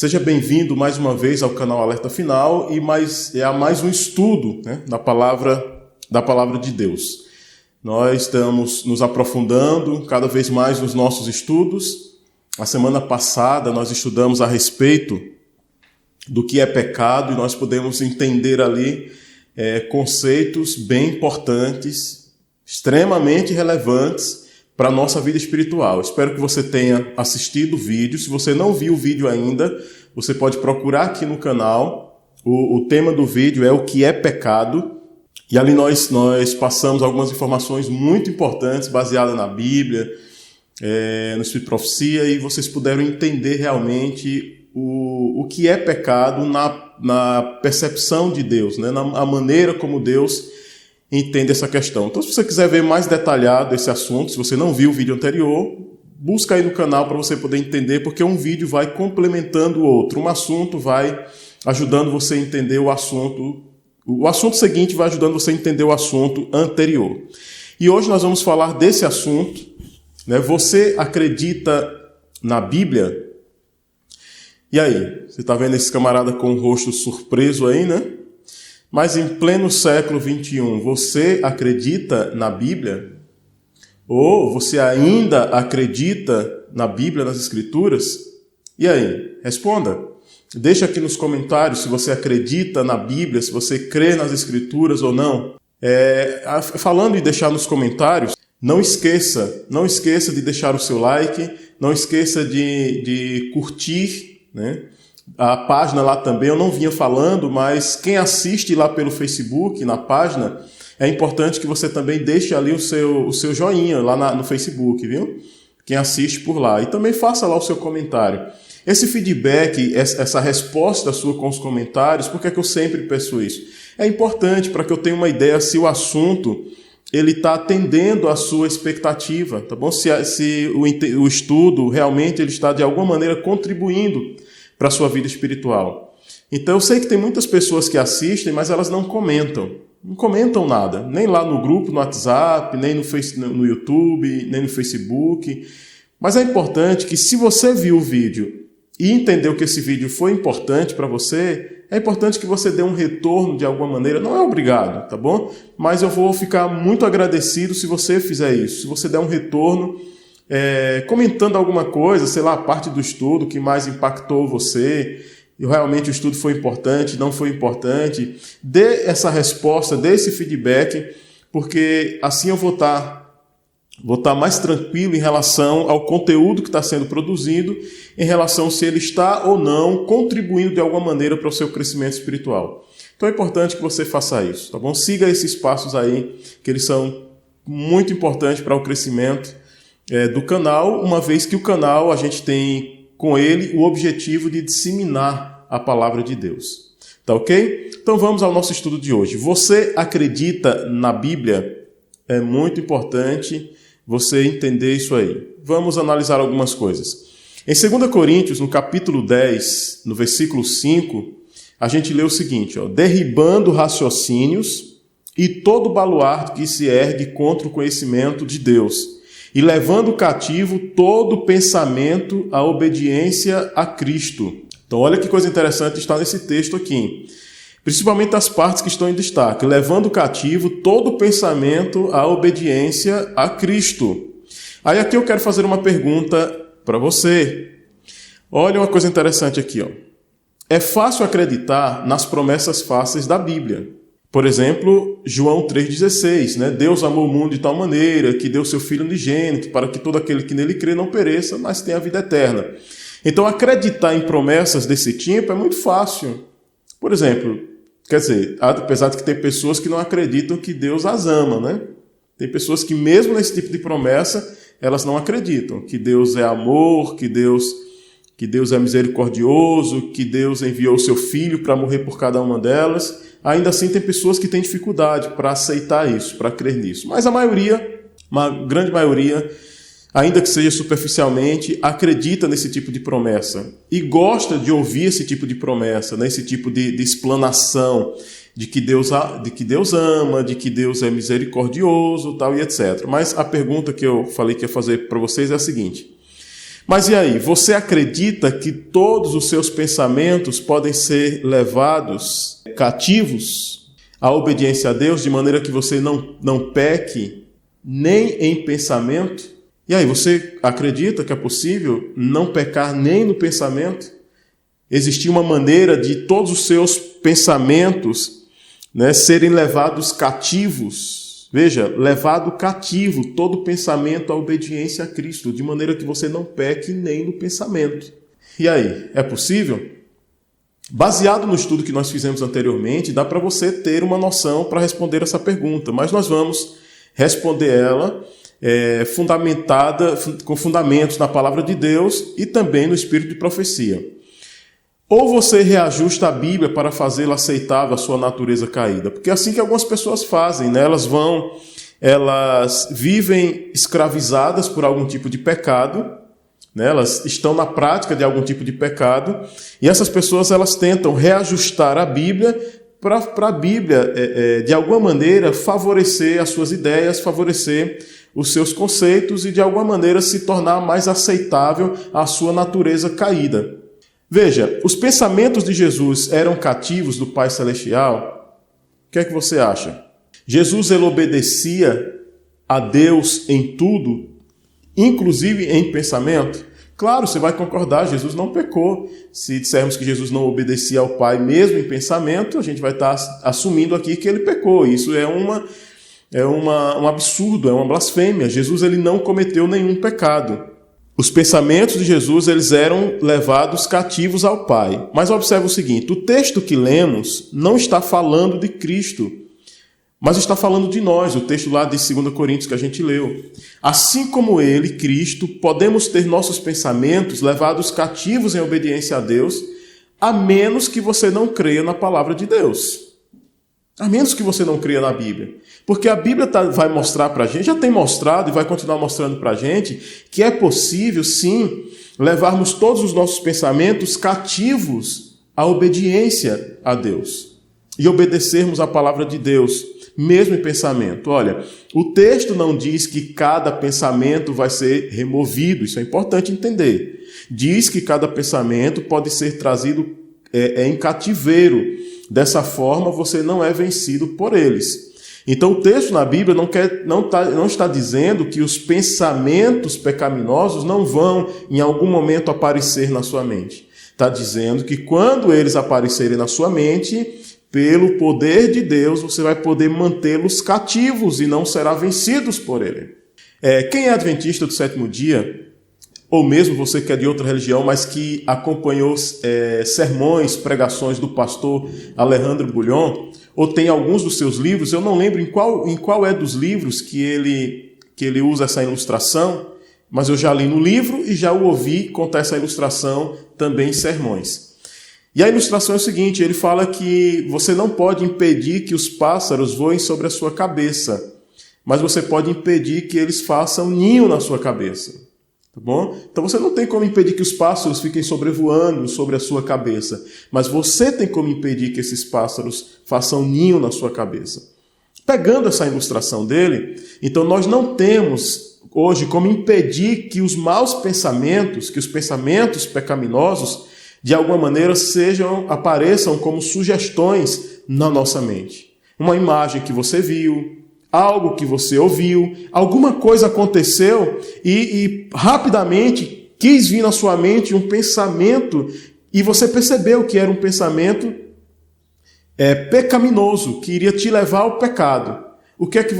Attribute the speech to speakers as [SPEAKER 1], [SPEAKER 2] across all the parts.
[SPEAKER 1] Seja bem-vindo mais uma vez ao canal Alerta Final e a mais um estudo, da palavra de Deus. Nós estamos nos aprofundando cada vez mais nos nossos estudos. A semana passada nós estudamos a respeito do que é pecado e nós podemos entender ali conceitos bem importantes, extremamente relevantes para a nossa vida espiritual. Espero que você tenha assistido o vídeo. Se você não viu o vídeo ainda, você pode procurar aqui no canal. O tema do vídeo é o que é pecado. E ali nós passamos algumas informações muito importantes, baseadas na Bíblia, no Espírito de Profecia, e vocês puderam entender realmente o que é pecado na percepção de Deus, na maneira como Deus entende essa questão. Então, se você quiser ver mais detalhado esse assunto, se você não viu o vídeo anterior, busca aí no canal para você poder entender, porque um vídeo vai complementando o outro. Um assunto vai ajudando você a entender o assunto seguinte vai ajudando você a entender o assunto anterior. E hoje nós vamos falar desse assunto. Você acredita na Bíblia? E aí? Você está vendo esse camarada com o rosto surpreso aí, né? Mas em pleno século XXI, você acredita na Bíblia? Ou você ainda acredita na Bíblia, nas Escrituras? E aí? Responda. Deixa aqui nos comentários se você acredita na Bíblia, se você crê nas Escrituras ou não. Falando em deixar nos comentários, não esqueça de deixar o seu like, não esqueça de curtir, a página lá também. Eu não vinha falando, mas quem assiste lá pelo Facebook, na página, é importante que você também deixe ali o seu joinha lá no Facebook, viu? Quem assiste por lá. E também faça lá o seu comentário. Esse feedback, essa resposta sua com os comentários, por que é que eu sempre peço isso? É importante para que eu tenha uma ideia se o assunto ele está atendendo à sua expectativa, tá bom? Se o estudo realmente ele está de alguma maneira contribuindo para a sua vida espiritual. Então eu sei que tem muitas pessoas que assistem, mas elas não comentam nada, nem lá no grupo, no WhatsApp, nem no YouTube, nem no Facebook. Mas é importante que, se você viu o vídeo e entendeu que esse vídeo foi importante para você, é importante que você dê um retorno de alguma maneira. Não é obrigado, tá bom? Mas eu vou ficar muito agradecido se você fizer isso. Se você der um retorno, comentando alguma coisa, sei lá, a parte do estudo que mais impactou você, e realmente o estudo foi importante, não foi importante. Dê essa resposta, dê esse feedback, porque assim eu vou estar mais tranquilo em relação ao conteúdo que está sendo produzido, em relação se ele está ou não contribuindo de alguma maneira para o seu crescimento espiritual. Então é importante que você faça isso, tá bom? Siga esses passos aí, que eles são muito importantes para o crescimento do canal, uma vez que o canal, a gente tem com ele o objetivo de disseminar a palavra de Deus. Tá ok? Então vamos ao nosso estudo de hoje. Você acredita na Bíblia? É muito importante você entender isso aí. Vamos analisar algumas coisas. Em 2 Coríntios, no capítulo 10, no versículo 5, a gente lê o seguinte: derribando raciocínios e todo baluarte que se ergue contra o conhecimento de Deus, e levando cativo todo pensamento à obediência a Cristo. Então olha que coisa interessante está nesse texto aqui. Principalmente as partes que estão em destaque. Levando cativo todo pensamento à obediência a Cristo. Aí aqui eu quero fazer uma pergunta para você. Olha uma coisa interessante aqui. É fácil acreditar nas promessas fáceis da Bíblia. Por exemplo, João 3,16. Deus amou o mundo de tal maneira que deu seu Filho unigênito para que todo aquele que nele crê não pereça, mas tenha a vida eterna. Então acreditar em promessas desse tipo é muito fácil. Por exemplo, quer dizer, apesar de que tem pessoas que não acreditam que Deus as ama, Tem pessoas que mesmo nesse tipo de promessa, elas não acreditam que Deus é amor, que Deus é misericordioso, que Deus enviou o seu Filho para morrer por cada uma delas. Ainda assim tem pessoas que têm dificuldade para aceitar isso, para crer nisso. Mas a maioria, uma grande maioria, ainda que seja superficialmente, acredita nesse tipo de promessa e gosta de ouvir esse tipo de promessa, esse tipo de explanação de que Deus ama, de que Deus é misericordioso, tal e etc. Mas a pergunta que eu falei que ia fazer para vocês é a seguinte: Mas e aí, você acredita que todos os seus pensamentos podem ser levados cativos à obediência a Deus, de maneira que você não peque nem em pensamento? E aí, você acredita que é possível não pecar nem no pensamento? Existir uma maneira de todos os seus pensamentos, né, serem levados cativos. Veja, levado cativo todo pensamento à obediência a Cristo, de maneira que você não peque nem no pensamento. E aí, é possível? Baseado no estudo que nós fizemos anteriormente, dá para você ter uma noção para responder essa pergunta, mas nós vamos responder ela fundamentada, com fundamentos na palavra de Deus e também no espírito de profecia. Ou você reajusta a Bíblia para fazê-la aceitável à sua natureza caída. Porque é assim que algumas pessoas fazem, né? Elas vivem escravizadas por algum tipo de pecado, né? Elas estão na prática de algum tipo de pecado, e essas pessoas elas tentam reajustar a Bíblia para a Bíblia, de alguma maneira, favorecer as suas ideias, favorecer os seus conceitos e, de alguma maneira, se tornar mais aceitável à sua natureza caída. Veja, os pensamentos de Jesus eram cativos do Pai Celestial? O que é que você acha? Jesus, ele obedecia a Deus em tudo, inclusive em pensamento? Claro, você vai concordar, Jesus não pecou. Se dissermos que Jesus não obedecia ao Pai mesmo em pensamento, a gente vai estar assumindo aqui que ele pecou. Isso é um absurdo, é uma blasfêmia. Jesus, ele não cometeu nenhum pecado. Os pensamentos de Jesus, eles eram levados cativos ao Pai. Mas observe o seguinte, o texto que lemos não está falando de Cristo, mas está falando de nós, o texto lá de 2 Coríntios que a gente leu. Assim como ele, Cristo, podemos ter nossos pensamentos levados cativos em obediência a Deus, a menos que você não creia na palavra de Deus. A menos que você não creia na Bíblia. Porque a Bíblia vai mostrar para a gente, já tem mostrado e vai continuar mostrando para a gente, que é possível, sim, levarmos todos os nossos pensamentos cativos à obediência a Deus. E obedecermos a palavra de Deus, mesmo em pensamento. Olha, o texto não diz que cada pensamento vai ser removido, isso é importante entender. Diz que cada pensamento pode ser trazido em cativeiro. Dessa forma, você não é vencido por eles. Então, o texto na Bíblia não está dizendo que os pensamentos pecaminosos não vão, em algum momento, aparecer na sua mente. Está dizendo que quando eles aparecerem na sua mente, pelo poder de Deus, você vai poder mantê-los cativos e não será vencidos por ele. Quem é adventista do sétimo dia, ou mesmo você que é de outra religião, mas que acompanhou sermões, pregações do pastor Alejandro Bulhon, ou tem alguns dos seus livros, eu não lembro em qual é dos livros que ele usa essa ilustração, mas eu já li no livro e já o ouvi contar essa ilustração também em sermões. E a ilustração é o seguinte, ele fala que você não pode impedir que os pássaros voem sobre a sua cabeça, mas você pode impedir que eles façam ninho na sua cabeça. Tá bom? Então você não tem como impedir que os pássaros fiquem sobrevoando sobre a sua cabeça, mas você tem como impedir que esses pássaros façam ninho na sua cabeça. Pegando essa ilustração dele, então nós não temos hoje como impedir que os maus pensamentos, que os pensamentos pecaminosos, de alguma maneira apareçam como sugestões na nossa mente. Uma imagem que você viu, algo que você ouviu, alguma coisa aconteceu e rapidamente quis vir na sua mente um pensamento e você percebeu que era um pensamento pecaminoso, que iria te levar ao pecado. O que é que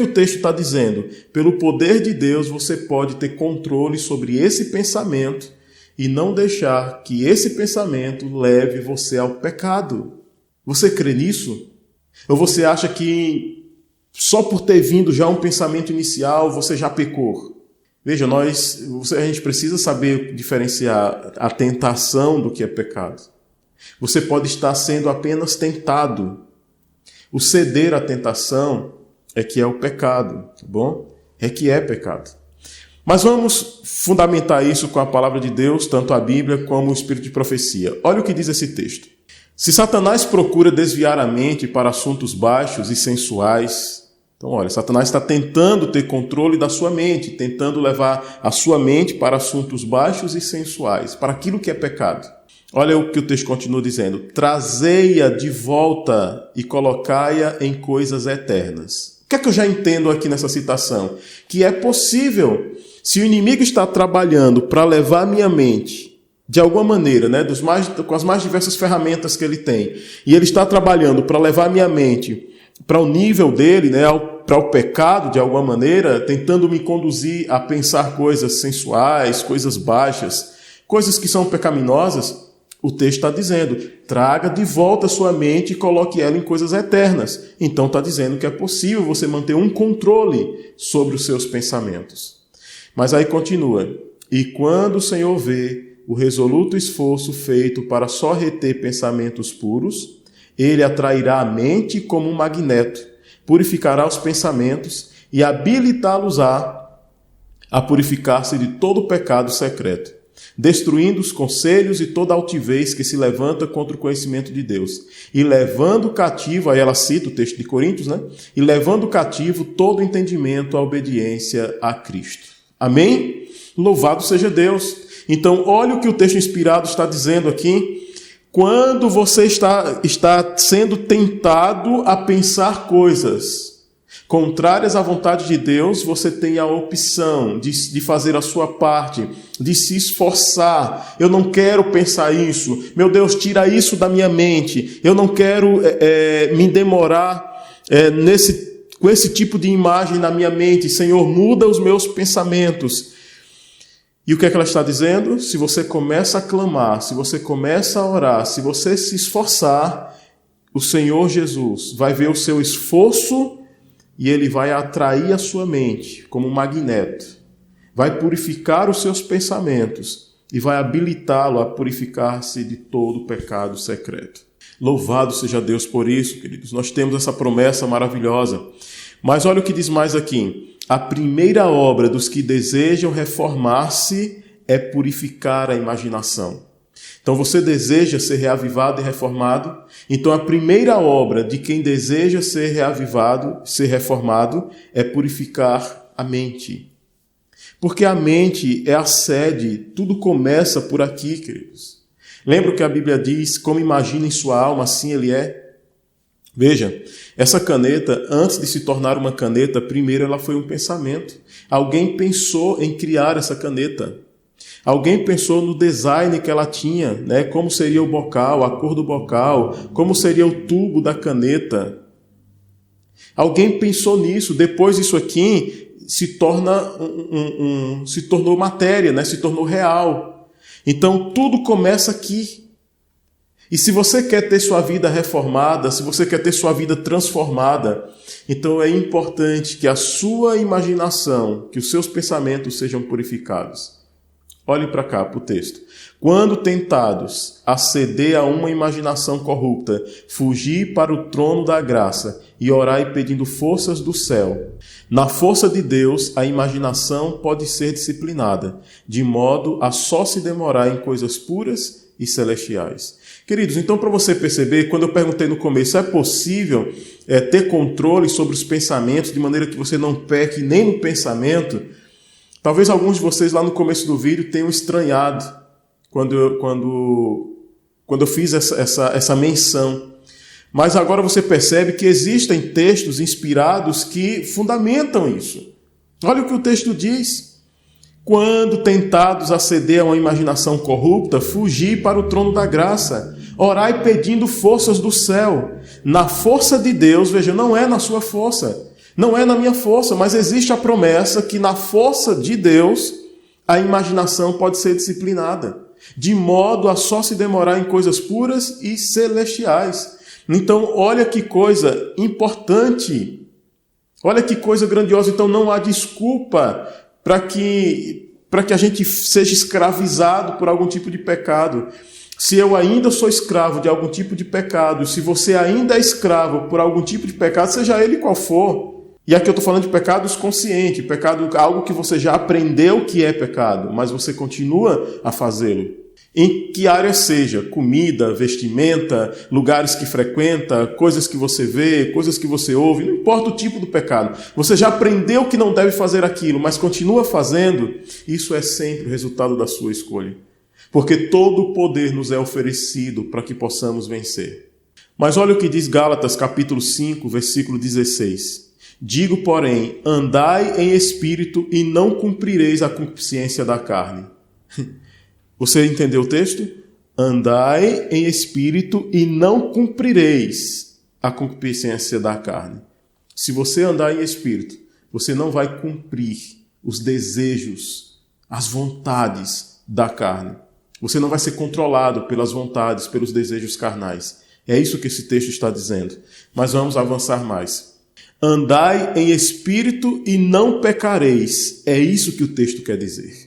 [SPEAKER 1] o texto está dizendo? Pelo poder de Deus você pode ter controle sobre esse pensamento e não deixar que esse pensamento leve você ao pecado. Você crê nisso? Ou você acha que só por ter vindo já um pensamento inicial, você já pecou? Veja, a gente precisa saber diferenciar a tentação do que é pecado. Você pode estar sendo apenas tentado. O ceder à tentação é que é o pecado, tá bom? É que é pecado. Mas vamos fundamentar isso com a palavra de Deus, tanto a Bíblia como o espírito de profecia. Olha o que diz esse texto. Se Satanás procura desviar a mente para assuntos baixos e sensuais, Então, olha, Satanás está tentando ter controle da sua mente, tentando levar a sua mente para assuntos baixos e sensuais, para aquilo que é pecado. Olha o que o texto continua dizendo: trazei-a de volta e colocai-a em coisas eternas. O que é que eu já entendo aqui nessa citação? Que é possível, se o inimigo está trabalhando para levar a minha mente, de alguma maneira, né, com as mais diversas ferramentas que ele tem, e ele está trabalhando para levar a minha mente para o nível dele, né, para o pecado, de alguma maneira, tentando me conduzir a pensar coisas sensuais, coisas baixas, coisas que são pecaminosas, o texto está dizendo: traga de volta a sua mente e coloque ela em coisas eternas. Então está dizendo que é possível você manter um controle sobre os seus pensamentos. Mas aí continua: e quando o Senhor vê o resoluto esforço feito para só reter pensamentos puros, ele atrairá a mente como um magneto, purificará os pensamentos e habilitá-los-á a purificar-se de todo o pecado secreto, destruindo os conselhos e toda altivez que se levanta contra o conhecimento de Deus, e levando cativo, aí ela cita o texto de Coríntios, né? E levando cativo todo entendimento à obediência a Cristo. Amém? Louvado seja Deus! Então, olha o que o texto inspirado está dizendo aqui. Quando você está sendo tentado a pensar coisas contrárias à vontade de Deus, você tem a opção de fazer a sua parte, de se esforçar. Eu não quero pensar isso. Meu Deus, tira isso da minha mente. Eu não quero me demorar com esse tipo de imagem na minha mente. Senhor, muda os meus pensamentos. E o que é que ela está dizendo? Se você começa a clamar, se você começa a orar, se você se esforçar, o Senhor Jesus vai ver o seu esforço e ele vai atrair a sua mente como um magneto. Vai purificar os seus pensamentos e vai habilitá-lo a purificar-se de todo o pecado secreto. Louvado seja Deus por isso, queridos. Nós temos essa promessa maravilhosa. Mas olha o que diz mais aqui. A primeira obra dos que desejam reformar-se é purificar a imaginação. Então você deseja ser reavivado e reformado? Então a primeira obra de quem deseja ser reavivado, ser reformado, é purificar a mente. Porque a mente é a sede, tudo começa por aqui, queridos. Lembra o que a Bíblia diz? Como imagina em sua alma, assim ele é. Veja, essa caneta, antes de se tornar uma caneta, primeiro ela foi um pensamento. Alguém pensou em criar essa caneta. Alguém pensou no design que ela tinha, né? Como seria o bocal, a cor do bocal, como seria o tubo da caneta. Alguém pensou nisso. Depois isso aqui se tornou matéria, né? Se tornou real. Então tudo começa aqui. E se você quer ter sua vida reformada, se você quer ter sua vida transformada, então é importante que a sua imaginação, que os seus pensamentos sejam purificados. Olhe para cá, para o texto. Quando tentados a ceder a uma imaginação corrupta, fugir para o trono da graça e orai pedindo forças do céu. Na força de Deus, a imaginação pode ser disciplinada, de modo a só se demorar em coisas puras e celestiais. Queridos, então para você perceber, quando eu perguntei no começo, é possível ter controle sobre os pensamentos, de maneira que você não peque nem no pensamento? Talvez alguns de vocês lá no começo do vídeo tenham estranhado quando eu fiz essa menção. Mas agora você percebe que existem textos inspirados que fundamentam isso. Olha o que o texto diz. Quando tentados a ceder a uma imaginação corrupta, fugir para o trono da graça. Orai pedindo forças do céu. Na força de Deus, veja, não é na sua força. Não é na minha força, mas existe a promessa que na força de Deus, a imaginação pode ser disciplinada. De modo a só se demorar em coisas puras e celestiais. Então, olha que coisa importante. Olha que coisa grandiosa. Então, não há desculpa para que a gente seja escravizado por algum tipo de pecado. Se eu ainda sou escravo de algum tipo de pecado, se você ainda é escravo por algum tipo de pecado, seja ele qual for. E aqui eu estou falando de pecados conscientes, pecado, algo que você já aprendeu que é pecado, mas você continua a fazê-lo. Em que área seja, comida, vestimenta, lugares que frequenta, coisas que você vê, coisas que você ouve, não importa o tipo do pecado. Você já aprendeu que não deve fazer aquilo, mas continua fazendo, isso é sempre o resultado da sua escolha. Porque todo o poder nos é oferecido para que possamos vencer. Mas olha o que diz Gálatas capítulo 5, versículo 16. Digo, porém, andai em espírito e não cumprireis a concupiscência da carne. Você entendeu o texto? Andai em espírito e não cumprireis a concupiscência da carne. Se você andar em espírito, você não vai cumprir os desejos, as vontades da carne. Você não vai ser controlado pelas vontades, pelos desejos carnais. É isso que esse texto está dizendo. Mas vamos avançar mais. Andai em espírito e não pecareis. É isso que o texto quer dizer.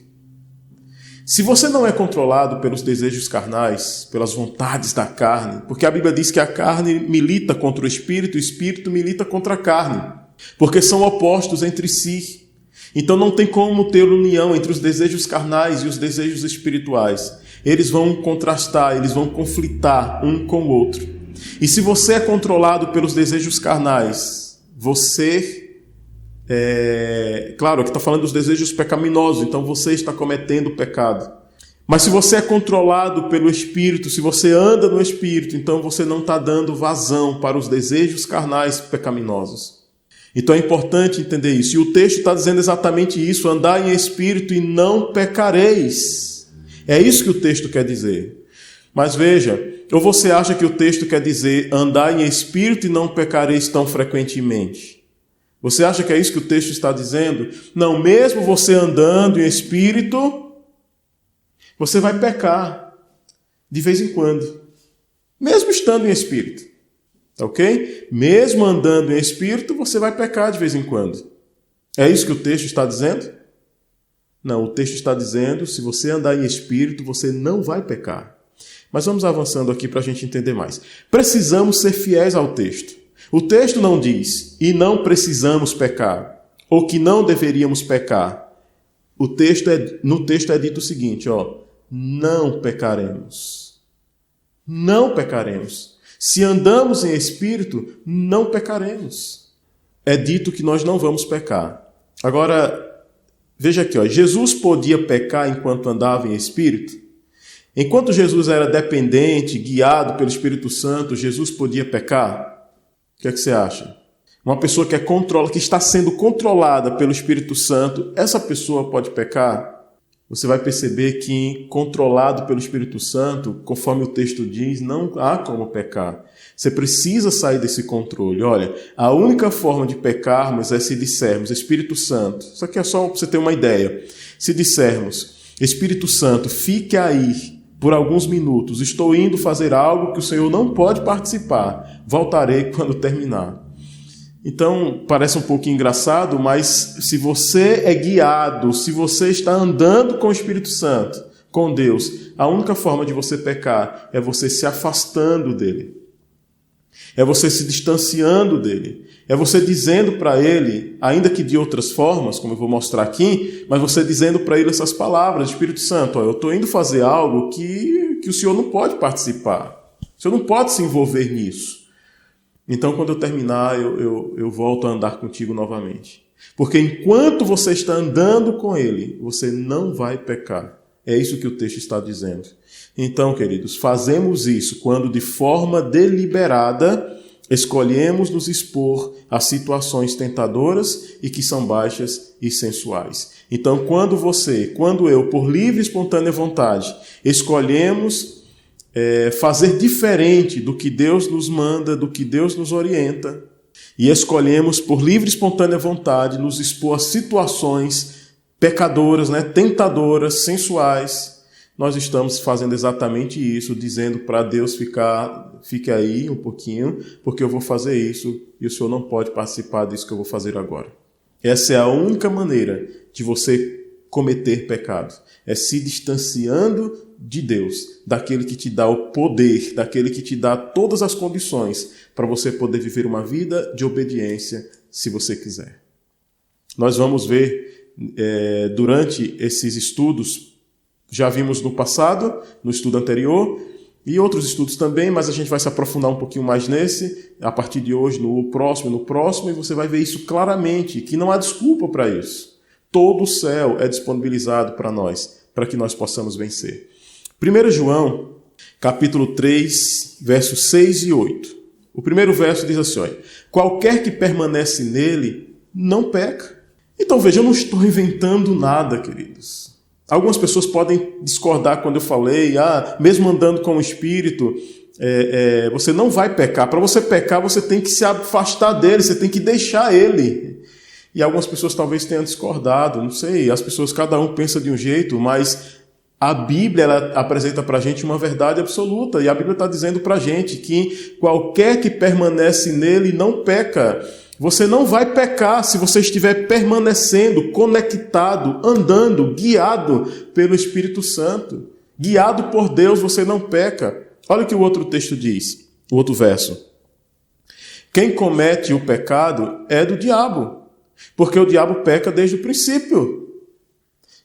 [SPEAKER 1] Se você não é controlado pelos desejos carnais, pelas vontades da carne, porque a Bíblia diz que a carne milita contra o espírito milita contra a carne, porque são opostos entre si. Então não tem como ter união entre os desejos carnais e os desejos espirituais. Eles vão contrastar, eles vão conflitar um com o outro. E se você é controlado pelos desejos carnais, claro, aqui está falando dos desejos pecaminosos, então você está cometendo pecado. Mas se você é controlado pelo Espírito, se você anda no Espírito, então você não está dando vazão para os desejos carnais pecaminosos. Então é importante entender isso. E o texto está dizendo exatamente isso: andar em Espírito e não pecareis. É isso que o texto quer dizer. Mas veja, ou você acha que o texto quer dizer andar em Espírito e não pecareis tão frequentemente? Você acha que é isso que o texto está dizendo? Não, mesmo você andando em espírito, você vai pecar de vez em quando. Mesmo estando em espírito. Ok? Mesmo andando em espírito, você vai pecar de vez em quando. É isso que o texto está dizendo? Não, o texto está dizendo, se você andar em espírito, você não vai pecar. Mas vamos avançando aqui para a gente entender mais. Precisamos ser fiéis ao texto. O texto não diz, e não precisamos pecar, ou que não deveríamos pecar. No texto é dito o seguinte, não pecaremos. Não pecaremos. Se andamos em espírito, não pecaremos. É dito que nós não vamos pecar. Agora, veja aqui, Jesus podia pecar enquanto andava em espírito? Enquanto Jesus era dependente, guiado pelo Espírito Santo, Jesus podia pecar? O que é que você acha? Uma pessoa que está sendo controlada pelo Espírito Santo, essa pessoa pode pecar? Você vai perceber que, controlado pelo Espírito Santo, conforme o texto diz, não há como pecar. Você precisa sair desse controle. Olha, a única forma de pecarmos é se dissermos, Espírito Santo, isso aqui é só para você ter uma ideia. Se dissermos, Espírito Santo, fique aí por alguns minutos, estou indo fazer algo que o Senhor não pode participar, voltarei quando terminar. Então, parece um pouco engraçado, mas se você é guiado, se você está andando com o Espírito Santo, com Deus, a única forma de você pecar é você se afastando dele. É você se distanciando dele. É você dizendo para ele, ainda que de outras formas, como eu vou mostrar aqui, mas você dizendo para ele essas palavras, Espírito Santo, eu estou indo fazer algo que o Senhor não pode participar. O Senhor não pode se envolver nisso. Então, quando eu terminar, eu volto a andar contigo novamente. Porque enquanto você está andando com ele, você não vai pecar. É isso que o texto está dizendo. Então, queridos, fazemos isso quando de forma deliberada escolhemos nos expor a situações tentadoras e que são baixas e sensuais. Então, quando eu, por livre e espontânea vontade, escolhemos fazer diferente do que Deus nos manda, do que Deus nos orienta, e escolhemos, por livre e espontânea vontade, nos expor a situações pecadoras, tentadoras, sensuais, nós estamos fazendo exatamente isso, dizendo para Deus fique aí um pouquinho, porque eu vou fazer isso e o Senhor não pode participar disso que eu vou fazer agora. Essa é a única maneira de você cometer pecado. É se distanciando de Deus, daquele que te dá o poder, daquele que te dá todas as condições para você poder viver uma vida de obediência, se você quiser. Nós vamos ver durante esses estudos Já vimos no passado, no estudo anterior, e outros estudos também, mas a gente vai se aprofundar um pouquinho mais nesse, a partir de hoje, no próximo, e você vai ver isso claramente, que não há desculpa para isso. Todo o céu é disponibilizado para nós, para que nós possamos vencer. 1 João, capítulo 3, versos 6 e 8. O primeiro verso diz assim, olha, qualquer que permanece nele, não peca. Então veja, eu não estou inventando nada, queridos. Algumas pessoas podem discordar quando eu falei, mesmo andando com o Espírito, você não vai pecar. Para você pecar, você tem que se afastar dele, você tem que deixar ele. E algumas pessoas talvez tenham discordado, não sei, as pessoas, cada um pensa de um jeito, mas a Bíblia ela apresenta para a gente uma verdade absoluta, e a Bíblia está dizendo para a gente que qualquer que permanece nele não peca. Você não vai pecar se você estiver permanecendo, conectado, andando, guiado pelo Espírito Santo. Guiado por Deus, você não peca. Olha o que o outro texto diz, o outro verso. Quem comete o pecado é do diabo, porque o diabo peca desde o princípio.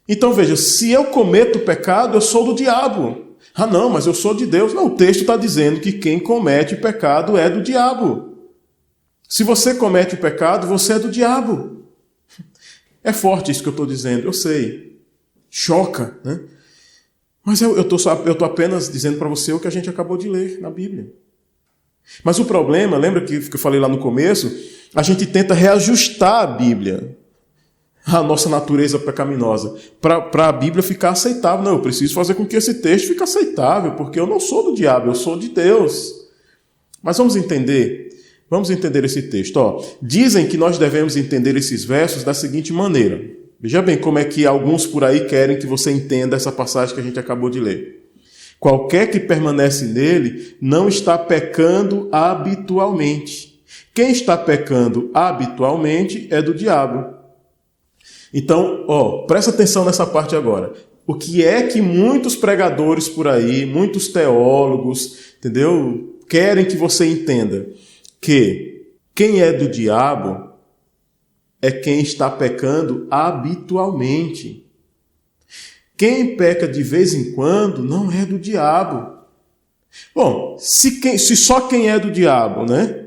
[SPEAKER 1] Então veja, se eu cometo o pecado, eu sou do diabo. Não, mas eu sou de Deus. Não, o texto está dizendo que quem comete o pecado é do diabo. Se você comete o pecado, você é do diabo. É forte isso que eu estou dizendo, eu sei. Choca, né? Mas eu estou apenas dizendo para você o que a gente acabou de ler na Bíblia. Mas o problema, lembra que eu falei lá no começo? A gente tenta reajustar a Bíblia, a nossa natureza pecaminosa, para a Bíblia ficar aceitável. Não, eu preciso fazer com que esse texto fique aceitável, porque eu não sou do diabo, eu sou de Deus. Mas vamos entender esse texto. Dizem que nós devemos entender esses versos da seguinte maneira. Veja bem como é que alguns por aí querem que você entenda essa passagem que a gente acabou de ler. Qualquer que permanece nele não está pecando habitualmente. Quem está pecando habitualmente é do diabo. Então, presta atenção nessa parte agora. O que é que muitos pregadores por aí, muitos teólogos, entendeu, querem que você entenda? Que quem é do diabo é quem está pecando habitualmente. Quem peca de vez em quando não é do diabo. Bom, se só quem é do diabo, né,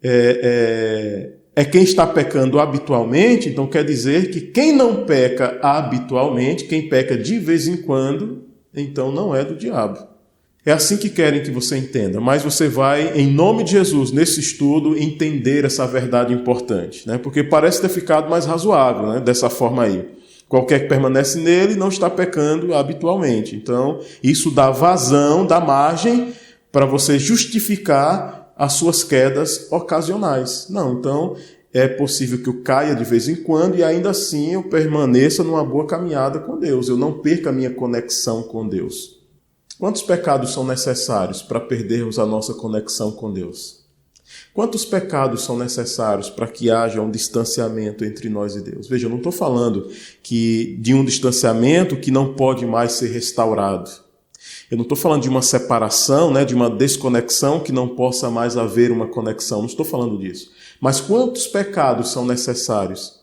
[SPEAKER 1] é quem está pecando habitualmente, então quer dizer que quem não peca habitualmente, quem peca de vez em quando, então não é do diabo. É assim que querem que você entenda, mas você vai, em nome de Jesus, nesse estudo, entender essa verdade importante, né? Porque parece ter ficado mais razoável, né? Dessa forma aí. Qualquer que permanece nele não está pecando habitualmente. Então, isso dá vazão, dá margem para você justificar as suas quedas ocasionais. Não, então é possível que eu caia de vez em quando e ainda assim eu permaneça numa boa caminhada com Deus. Eu não perca a minha conexão com Deus. Quantos pecados são necessários para perdermos a nossa conexão com Deus? Quantos pecados são necessários para que haja um distanciamento entre nós e Deus? Veja, eu não estou falando de um distanciamento que não pode mais ser restaurado. Eu não estou falando de uma separação, né, de uma desconexão que não possa mais haver uma conexão. Não estou falando disso. Mas quantos pecados são necessários?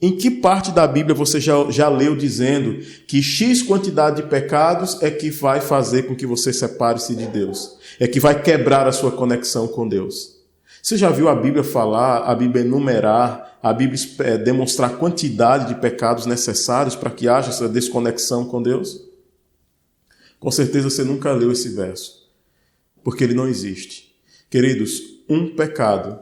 [SPEAKER 1] Em que parte da Bíblia você já leu dizendo que X quantidade de pecados é que vai fazer com que você separe-se de Deus? É que vai quebrar a sua conexão com Deus? Você já viu a Bíblia falar, a Bíblia enumerar, a Bíblia demonstrar a quantidade de pecados necessários para que haja essa desconexão com Deus? Com certeza você nunca leu esse verso, porque ele não existe. Queridos, um pecado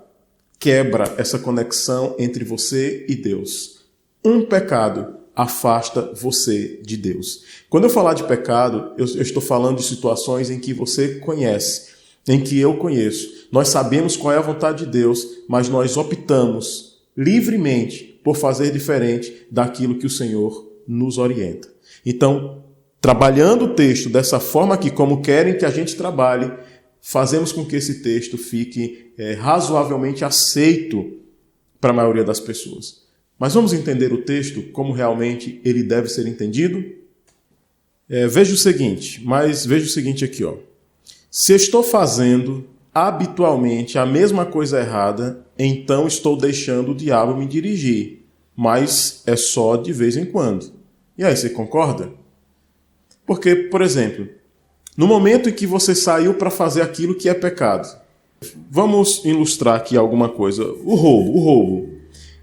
[SPEAKER 1] quebra essa conexão entre você e Deus. Um pecado afasta você de Deus. Quando eu falar de pecado, eu estou falando de situações em que você conhece, em que eu conheço. Nós sabemos qual é a vontade de Deus, mas nós optamos livremente por fazer diferente daquilo que o Senhor nos orienta. Então, trabalhando o texto dessa forma aqui, como querem que a gente trabalhe, fazemos com que esse texto fique razoavelmente aceito para a maioria das pessoas. Mas vamos entender o texto como realmente ele deve ser entendido? Veja o seguinte aqui. Se estou fazendo habitualmente a mesma coisa errada, então estou deixando o diabo me dirigir. Mas é só de vez em quando. E aí, você concorda? Porque, por exemplo, no momento em que você saiu para fazer aquilo que é pecado, vamos ilustrar aqui alguma coisa. O roubo.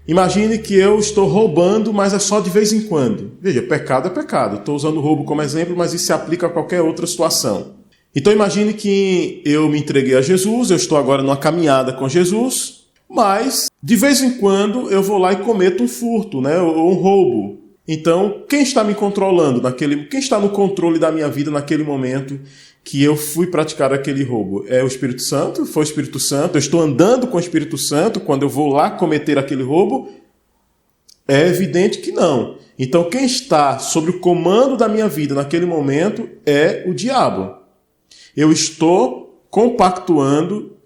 [SPEAKER 1] Imagine que eu estou roubando, mas é só de vez em quando. Veja, pecado é pecado. Estou usando o roubo como exemplo, mas isso se aplica a qualquer outra situação. Então imagine que eu me entreguei a Jesus, eu estou agora numa caminhada com Jesus, mas de vez em quando eu vou lá e cometo um furto, né, ou um roubo. Então, quem está me controlando quem está no controle da minha vida naquele momento que eu fui praticar aquele roubo? É o Espírito Santo? Foi o Espírito Santo? Eu estou andando com o Espírito Santo quando eu vou lá cometer aquele roubo? É evidente que não. Então, quem está sob o comando da minha vida naquele momento é o diabo. Eu estou compactuando,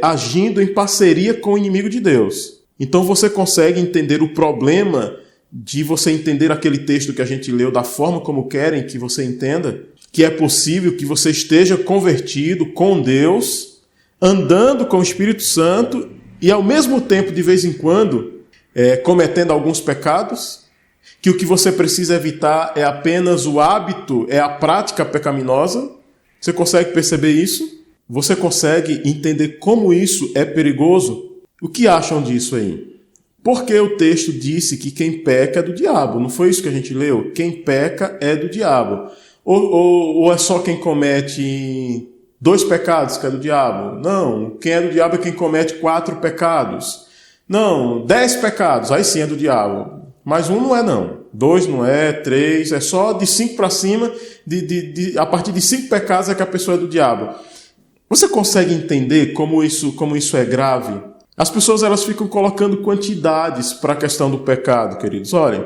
[SPEAKER 1] agindo em parceria com o inimigo de Deus. Então você consegue entender o problema de você entender aquele texto que a gente leu da forma como querem que você entenda? Que é possível que você esteja convertido com Deus, andando com o Espírito Santo e ao mesmo tempo, de vez em quando, cometendo alguns pecados? Que o que você precisa evitar é apenas o hábito, é a prática pecaminosa? Você consegue perceber isso? Você consegue entender como isso é perigoso? O que acham disso aí? Porque o texto disse que quem peca é do diabo. Não foi isso que a gente leu? Quem peca é do diabo. Ou é só quem comete 2 pecados que é do diabo? Não, quem é do diabo é quem comete 4 pecados. Não, 10 pecados, aí sim é do diabo. Mas 1 não é não. 2 não é, 3, é só de 5 para cima, a partir de 5 pecados é que a pessoa é do diabo. Você consegue entender como isso é grave? As pessoas elas ficam colocando quantidades para a questão do pecado, queridos. Olhem,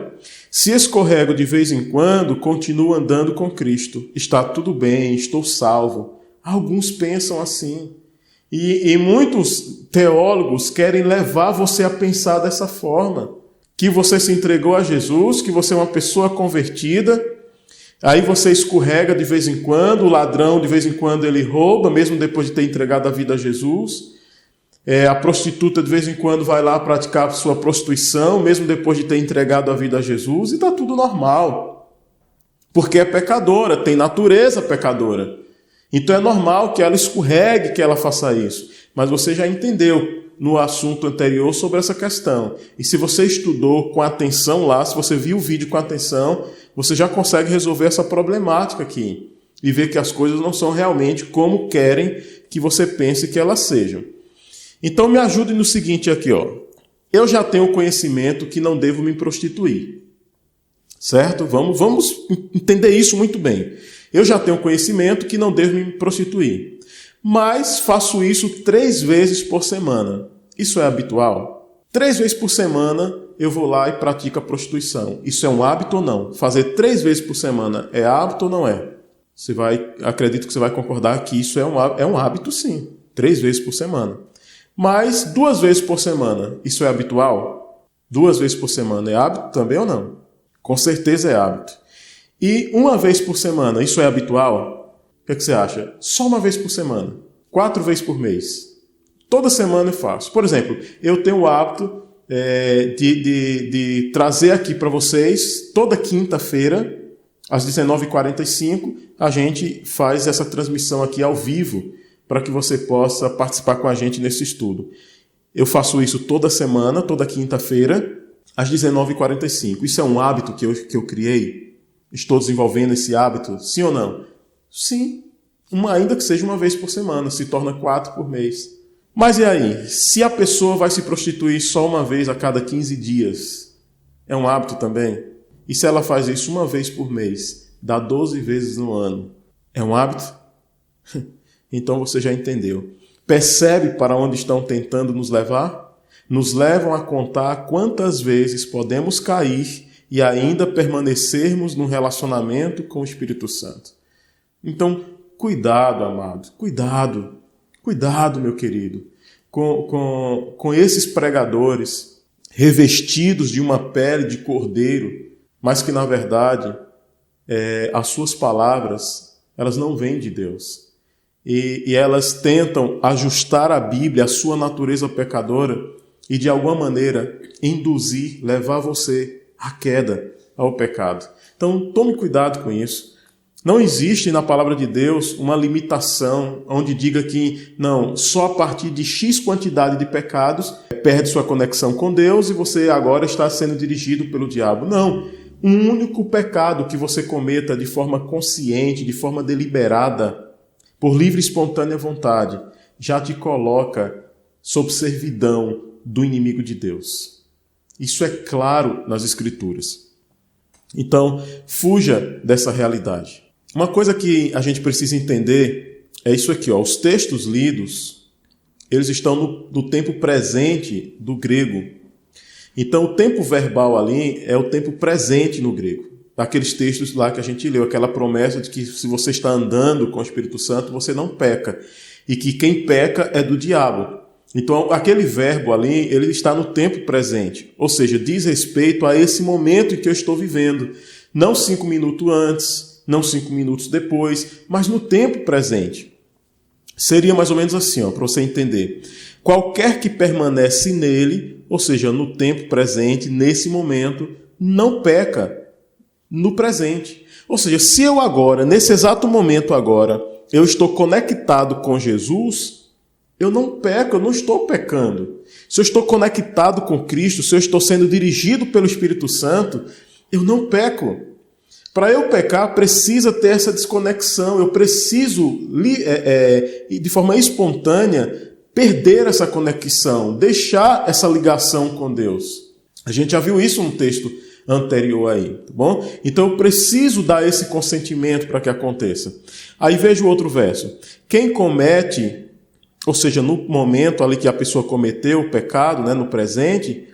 [SPEAKER 1] se escorrego de vez em quando, continuo andando com Cristo. Está tudo bem, estou salvo. Alguns pensam assim. E muitos teólogos querem levar você a pensar dessa forma. Que você se entregou a Jesus, que você é uma pessoa convertida, aí você escorrega de vez em quando, o ladrão de vez em quando ele rouba, mesmo depois de ter entregado a vida a Jesus. A prostituta de vez em quando vai lá praticar sua prostituição, mesmo depois de ter entregado a vida a Jesus, e está tudo normal. Porque é pecadora, tem natureza pecadora. Então é normal que ela escorregue, que ela faça isso. Mas você já entendeu no assunto anterior sobre essa questão. E se você estudou com atenção lá, se você viu o vídeo com atenção, você já consegue resolver essa problemática aqui. E ver que as coisas não são realmente como querem que você pense que elas sejam. Então me ajude no seguinte aqui, ó. Eu já tenho conhecimento que não devo me prostituir. Certo? Vamos entender isso muito bem. Eu já tenho conhecimento que não devo me prostituir. Mas faço isso 3 vezes por semana. Isso é habitual? 3 vezes por semana eu vou lá e pratico a prostituição. Isso é um hábito ou não? Fazer 3 vezes por semana é hábito ou não é? Acredito que você vai concordar que isso é um hábito sim. 3 vezes por semana. Mas 2 vezes por semana, isso é habitual? 2 vezes por semana é hábito também ou não? Com certeza é hábito. E 1 vez por semana, isso é habitual? O que você acha? Só 1 vez por semana. 4 vezes por mês. Toda semana eu faço. Por exemplo, eu tenho o hábito de trazer aqui para vocês, toda quinta-feira, às 19h45, a gente faz essa transmissão aqui ao vivo, para que você possa participar com a gente nesse estudo. Eu faço isso toda semana, toda quinta-feira, às 19h45. Isso é um hábito que eu criei? Estou desenvolvendo esse hábito? Sim ou não? Sim. Ainda que seja 1 vez por semana, se torna 4 por mês. Mas e aí? Se a pessoa vai se prostituir só 1 vez a cada 15 dias, é um hábito também? E se ela faz isso 1 vez por mês, dá 12 vezes no ano, é um hábito? Então você já entendeu. Percebe para onde estão tentando nos levar? Nos levam a contar quantas vezes podemos cair e ainda permanecermos num relacionamento com o Espírito Santo. Então, cuidado, amado. Cuidado, meu querido, com esses pregadores revestidos de uma pele de cordeiro, mas que, na verdade, as suas palavras, elas não vêm de Deus. E elas tentam ajustar a Bíblia à sua natureza pecadora e, de alguma maneira, induzir, levar você à queda, ao pecado. Então, tome cuidado com isso. Não existe na palavra de Deus uma limitação onde diga que não, só a partir de X quantidade de pecados perde sua conexão com Deus e você agora está sendo dirigido pelo diabo. Não. Um único pecado que você cometa de forma consciente, de forma deliberada, por livre e espontânea vontade, já te coloca sob servidão do inimigo de Deus. Isso é claro nas Escrituras. Então, fuja dessa realidade. Uma coisa que a gente precisa entender é isso aqui, ó. Os textos lidos, eles estão no tempo presente do grego. Então, o tempo verbal ali é o tempo presente no grego. Aqueles textos lá que a gente leu, aquela promessa de que se você está andando com o Espírito Santo, você não peca. E que quem peca é do diabo. Então, aquele verbo ali, ele está no tempo presente. Ou seja, diz respeito a esse momento em que eu estou vivendo. Não 5 minutos antes, não 5 minutos depois, mas no tempo presente. Seria mais ou menos assim, para você entender. Qualquer que permanece nele, ou seja, no tempo presente, nesse momento, não peca no presente. Ou seja, se eu agora, nesse exato momento agora, eu estou conectado com Jesus, eu não peco, eu não estou pecando. Se eu estou conectado com Cristo, se eu estou sendo dirigido pelo Espírito Santo, eu não peco. Para eu pecar, precisa ter essa desconexão. Eu preciso, de forma espontânea, perder essa conexão, deixar essa ligação com Deus. A gente já viu isso no texto anterior aí, tá bom? Então eu preciso dar esse consentimento para que aconteça. Aí veja o outro verso. Quem comete, ou seja, no momento ali que a pessoa cometeu o pecado, né, no presente,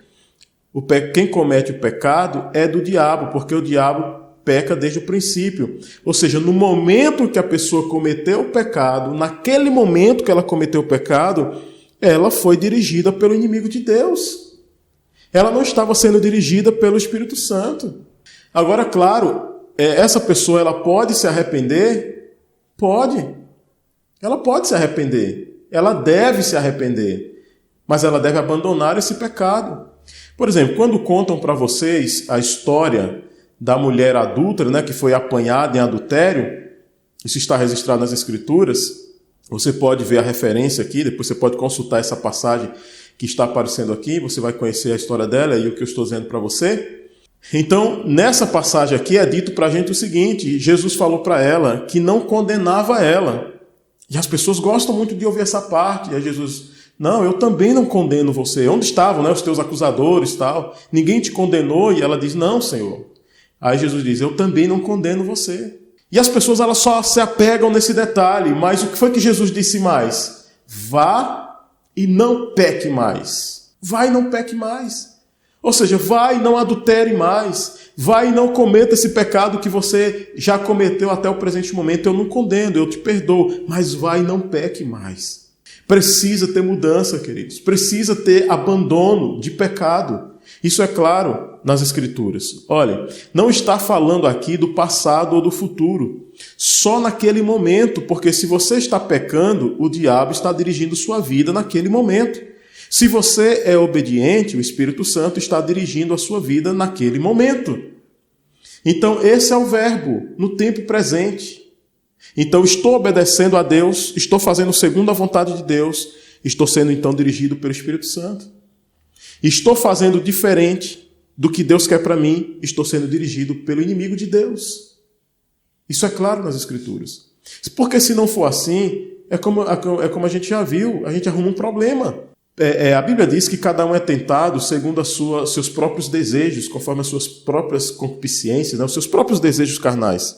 [SPEAKER 1] quem comete o pecado é do diabo, porque o diabo peca desde o princípio. Ou seja, no momento que a pessoa cometeu o pecado, naquele momento que ela cometeu o pecado, ela foi dirigida pelo inimigo de Deus. Ela não estava sendo dirigida pelo Espírito Santo. Agora, claro, essa pessoa ela pode se arrepender? Pode. Ela pode se arrepender. Ela deve se arrepender. Mas ela deve abandonar esse pecado. Por exemplo, quando contam para vocês a história da mulher adúltera, né, que foi apanhada em adultério, isso está registrado nas Escrituras, você pode ver a referência aqui, depois você pode consultar essa passagem que está aparecendo aqui, você vai conhecer a história dela e o que eu estou dizendo para você. Então, nessa passagem aqui é dito para a gente o seguinte, Jesus falou para ela que não condenava ela. E as pessoas gostam muito de ouvir essa parte, e aí Jesus, não, eu também não condeno você. Onde estavam, né, os teus acusadores e tal? Ninguém te condenou? E ela diz, não, Senhor. Aí Jesus diz, eu também não condeno você. E as pessoas elas só se apegam nesse detalhe, mas o que foi que Jesus disse mais? Vá e não peque mais. Vá e não peque mais. Ou seja, vá e não adultere mais. Vá e não cometa esse pecado que você já cometeu até o presente momento. Eu não condeno, eu te perdoo, mas vá e não peque mais. Precisa ter mudança, queridos. Precisa ter abandono de pecado. Isso é claro nas Escrituras. Olha, não está falando aqui do passado ou do futuro. Só naquele momento, porque se você está pecando, o diabo está dirigindo sua vida naquele momento. Se você é obediente, o Espírito Santo está dirigindo a sua vida naquele momento. Então, esse é o verbo, no tempo presente. Então, estou obedecendo a Deus, estou fazendo segundo a vontade de Deus, estou sendo então dirigido pelo Espírito Santo. Estou fazendo diferente do que Deus quer para mim, estou sendo dirigido pelo inimigo de Deus. Isso é claro nas Escrituras. Porque se não for assim, é como a gente já viu, a gente arruma um problema. A Bíblia diz que cada um é tentado segundo seus próprios desejos, conforme as suas próprias concupiscências, né, os seus próprios desejos carnais.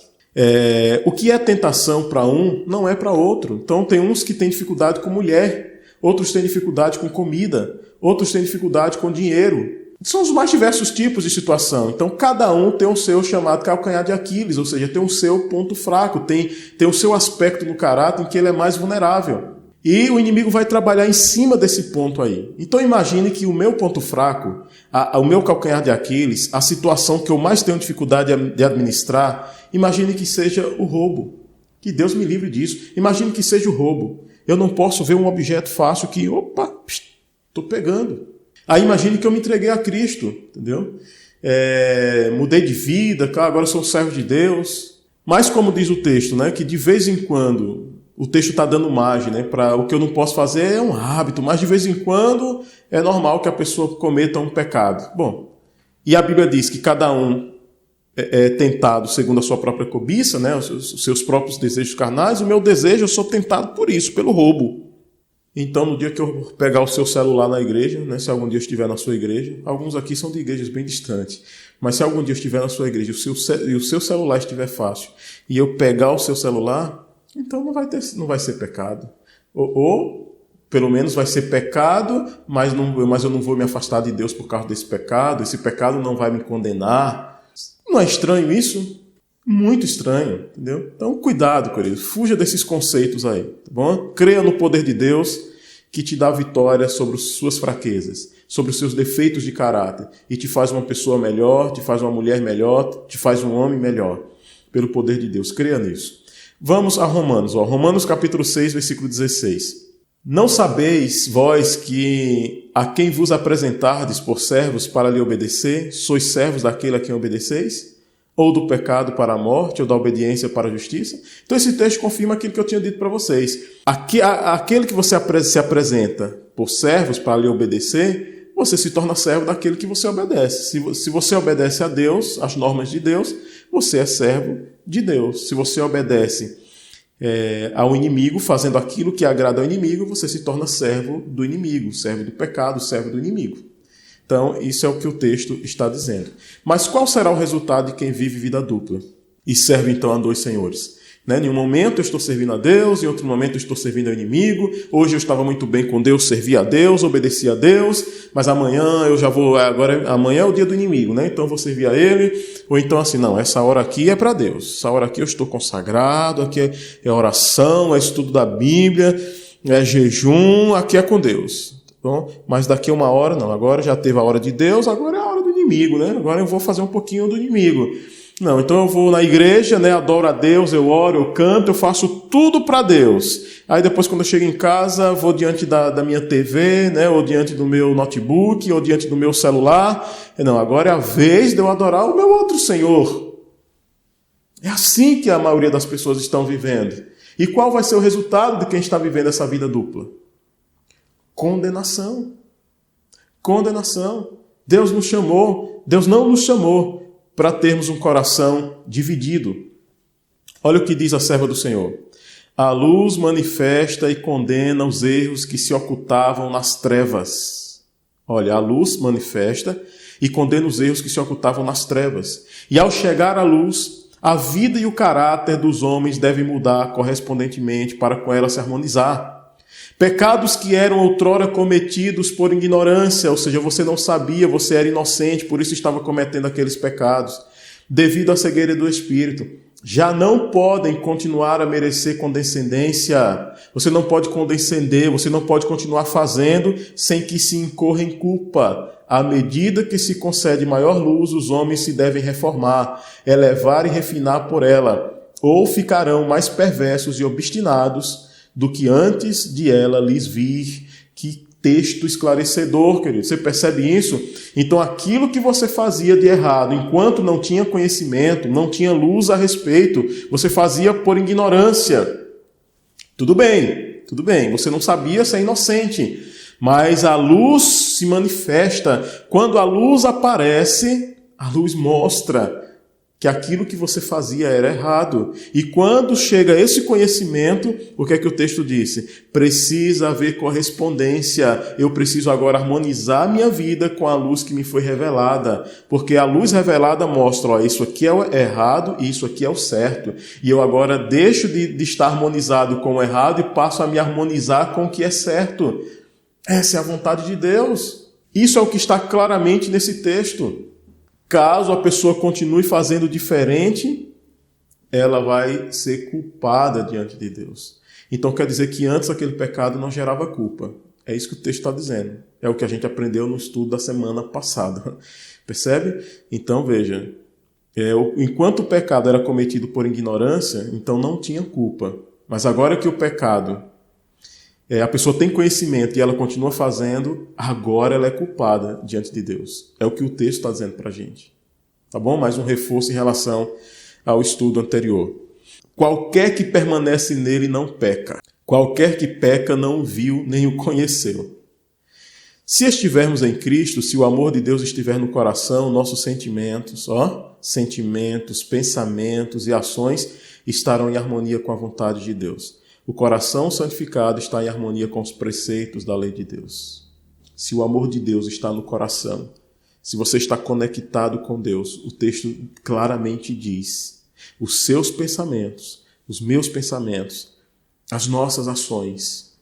[SPEAKER 1] O que é tentação para um, não é para outro. Então tem uns que têm dificuldade com mulher, outros têm dificuldade com comida, outros têm dificuldade com dinheiro. São os mais diversos tipos de situação. Então, cada um tem o seu chamado calcanhar de Aquiles, ou seja, tem o seu ponto fraco, tem o seu aspecto no caráter em que ele é mais vulnerável. E o inimigo vai trabalhar em cima desse ponto aí. Então, imagine que o meu ponto fraco, o meu calcanhar de Aquiles, a situação que eu mais tenho dificuldade de administrar, imagine que seja o roubo. Que Deus me livre disso. Imagine que seja o roubo. Eu não posso ver um objeto fácil que, estou pegando. Aí imagine que eu me entreguei a Cristo, entendeu? Mudei de vida, agora eu sou servo de Deus. Mas como diz o texto, né, que de vez em quando, o texto está dando margem, né, para o que eu não posso fazer é um hábito, mas de vez em quando é normal que a pessoa cometa um pecado. Bom, e a Bíblia diz que cada um é tentado segundo a sua própria cobiça, né, os seus próprios desejos carnais. O meu desejo, eu sou tentado por isso, pelo roubo. Então, no dia que eu pegar o seu celular na igreja, né, se algum dia eu estiver na sua igreja, alguns aqui são de igrejas bem distantes, mas se algum dia eu estiver na sua igreja e o seu celular estiver fácil, e eu pegar o seu celular, então não vai ser pecado. Ou pelo menos vai ser pecado, mas eu não vou me afastar de Deus por causa desse pecado, esse pecado não vai me condenar. Não é estranho isso? Muito estranho, entendeu? Então, cuidado, querido. Fuja desses conceitos aí, tá bom? Creia no poder de Deus que te dá vitória sobre as suas fraquezas, sobre os seus defeitos de caráter e te faz uma pessoa melhor, te faz uma mulher melhor, te faz um homem melhor, pelo poder de Deus. Creia nisso. Vamos a Romanos. Romanos capítulo 6, versículo 16. Não sabeis vós que a quem vos apresentardes por servos para lhe obedecer, sois servos daquele a quem obedeceis? Ou do pecado para a morte, ou da obediência para a justiça? Então esse texto confirma aquilo que eu tinha dito para vocês. Aquele que você se apresenta por servos para lhe obedecer, você se torna servo daquele que você obedece. Se você obedece a Deus, às normas de Deus, você é servo de Deus. Se você obedece ao inimigo, fazendo aquilo que agrada ao inimigo, você se torna servo do inimigo, servo do pecado, servo do inimigo. Então, isso é o que o texto está dizendo. Mas qual será o resultado de quem vive vida dupla e serve então a dois senhores? Né? Em um momento eu estou servindo a Deus, em outro momento eu estou servindo ao inimigo. Hoje eu estava muito bem com Deus, servia a Deus, obedecia a Deus, mas amanhã eu já vou, amanhã é o dia do inimigo, né? Então eu vou servir a ele. Ou então assim, não, essa hora aqui é para Deus, essa hora aqui eu estou consagrado, aqui é oração, é estudo da Bíblia, é jejum, aqui é com Deus. Bom, mas daqui a uma hora, não, agora já teve a hora de Deus, agora é a hora do inimigo, né? Agora eu vou fazer um pouquinho do inimigo. Não, então eu vou na igreja, né? Adoro a Deus, eu oro, eu canto, eu faço tudo para Deus. Aí depois quando eu chego em casa, vou diante da minha TV, né? Ou diante do meu notebook, ou diante do meu celular. Não, agora é a vez de eu adorar o meu outro Senhor. É assim que a maioria das pessoas estão vivendo. E qual vai ser o resultado de quem está vivendo essa vida dupla? Condenação. Condenação. Deus não nos chamou para termos um coração dividido. Olha o que diz a serva do Senhor. A luz manifesta e condena os erros que se ocultavam nas trevas. Olha, a luz manifesta e condena os erros que se ocultavam nas trevas. E ao chegar à luz, a vida e o caráter dos homens devem mudar correspondentemente para com ela se harmonizar. Pecados que eram outrora cometidos por ignorância, ou seja, você não sabia, você era inocente, por isso estava cometendo aqueles pecados, devido à cegueira do Espírito, já não podem continuar a merecer condescendência. Você não pode condescender, você não pode continuar fazendo sem que se incorra em culpa. À medida que se concede maior luz, os homens se devem reformar, elevar e refinar por ela, ou ficarão mais perversos e obstinados do que antes de ela lhes vir. Que texto esclarecedor, querido. Você percebe isso? Então, aquilo que você fazia de errado, enquanto não tinha conhecimento, não tinha luz a respeito, você fazia por ignorância. Tudo bem, você não sabia, você é inocente. Mas a luz se manifesta. Quando a luz aparece, a luz mostra que aquilo que você fazia era errado. E quando chega esse conhecimento, o que é que o texto disse? Precisa haver correspondência. Eu preciso agora harmonizar minha vida com a luz que me foi revelada. Porque a luz revelada mostra, ó, isso aqui é o errado e isso aqui é o certo. E eu agora deixo de estar harmonizado com o errado e passo a me harmonizar com o que é certo. Essa é a vontade de Deus. Isso é o que está claramente nesse texto. Caso a pessoa continue fazendo diferente, ela vai ser culpada diante de Deus. Então quer dizer que antes aquele pecado não gerava culpa. É isso que o texto está dizendo. É o que a gente aprendeu no estudo da semana passada. Percebe? Então veja, enquanto o pecado era cometido por ignorância, então não tinha culpa. Mas agora que o pecado, a pessoa tem conhecimento e ela continua fazendo, agora ela é culpada diante de Deus. É o que o texto está dizendo para a gente. Tá bom? Mais um reforço em relação ao estudo anterior. Qualquer que permanece nele não peca. Qualquer que peca não o viu nem o conheceu. Se estivermos em Cristo, se o amor de Deus estiver no coração, nossos sentimentos, pensamentos e ações estarão em harmonia com a vontade de Deus. O coração santificado está em harmonia com os preceitos da lei de Deus. Se o amor de Deus está no coração, se você está conectado com Deus, o texto claramente diz: os seus pensamentos, os meus pensamentos, as nossas ações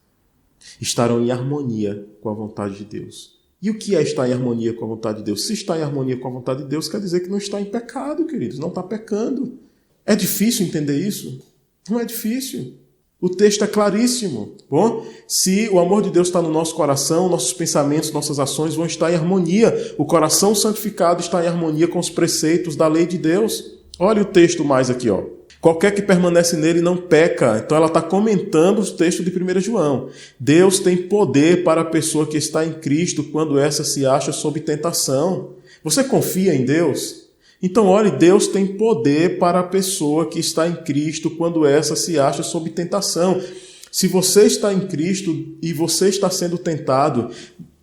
[SPEAKER 1] estarão em harmonia com a vontade de Deus. E o que é estar em harmonia com a vontade de Deus? Se está em harmonia com a vontade de Deus, quer dizer que não está em pecado, queridos, não está pecando. É difícil entender isso? Não é difícil. O texto é claríssimo. Bom, se o amor de Deus está no nosso coração, nossos pensamentos, nossas ações vão estar em harmonia. O coração santificado está em harmonia com os preceitos da lei de Deus. Olha o texto mais aqui, ó. Qualquer que permanece nele não peca. Então ela está comentando o texto de 1 João. Deus tem poder para a pessoa que está em Cristo quando essa se acha sob tentação. Você confia em Deus? Então, olhe, Deus tem poder para a pessoa que está em Cristo quando essa se acha sob tentação. Se você está em Cristo e você está sendo tentado,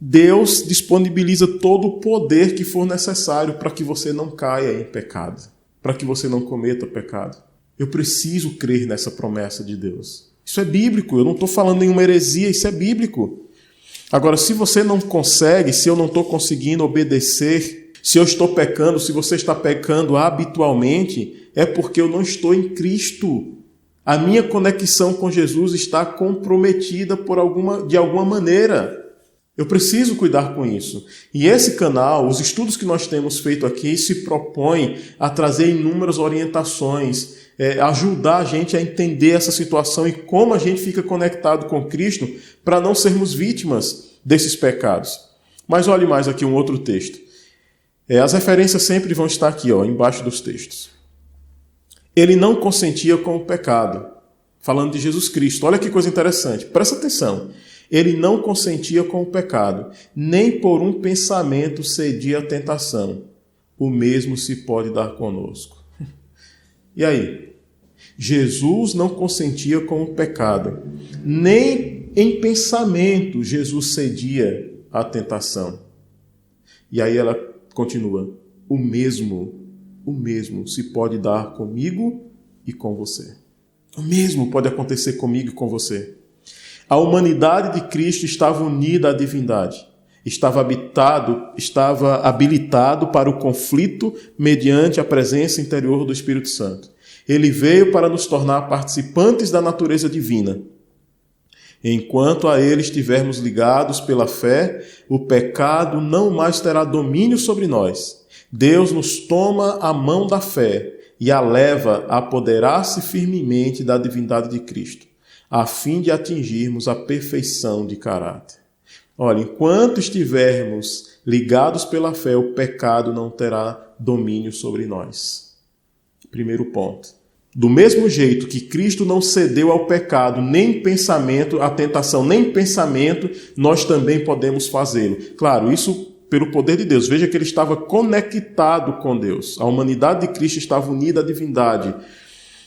[SPEAKER 1] Deus disponibiliza todo o poder que for necessário para que você não caia em pecado, para que você não cometa pecado. Eu preciso crer nessa promessa de Deus. Isso é bíblico, eu não estou falando nenhuma heresia, isso é bíblico. Agora, se você não consegue, se eu não estou conseguindo obedecer, se eu estou pecando, se você está pecando habitualmente, é porque eu não estou em Cristo. A minha conexão com Jesus está comprometida de alguma maneira. Eu preciso cuidar com isso. E esse canal, os estudos que nós temos feito aqui, se propõem a trazer inúmeras orientações, ajudar a gente a entender essa situação e como a gente fica conectado com Cristo para não sermos vítimas desses pecados. Mas olhe mais aqui um outro texto. As referências sempre vão estar aqui, embaixo dos textos. Ele não consentia com o pecado. Falando de Jesus Cristo. Olha que coisa interessante. Presta atenção. Ele não consentia com o pecado, nem por um pensamento cedia à tentação. O mesmo se pode dar conosco. E aí? Jesus não consentia com o pecado, nem em pensamento Jesus cedia à tentação. E aí ela continua: o mesmo se pode dar comigo e com você. O mesmo pode acontecer comigo e com você. A humanidade de Cristo estava unida à divindade. Estava habilitado para o conflito mediante a presença interior do Espírito Santo. Ele veio para nos tornar participantes da natureza divina. Enquanto a ele estivermos ligados pela fé, o pecado não mais terá domínio sobre nós. Deus nos toma a mão da fé e a leva a apoderar-se firmemente da divindade de Cristo, a fim de atingirmos a perfeição de caráter. Olha, enquanto estivermos ligados pela fé, o pecado não terá domínio sobre nós. Primeiro ponto. Do mesmo jeito que Cristo não cedeu ao pecado, nem pensamento, à tentação, nem pensamento, nós também podemos fazê-lo. Claro, isso pelo poder de Deus. Veja que ele estava conectado com Deus. A humanidade de Cristo estava unida à divindade.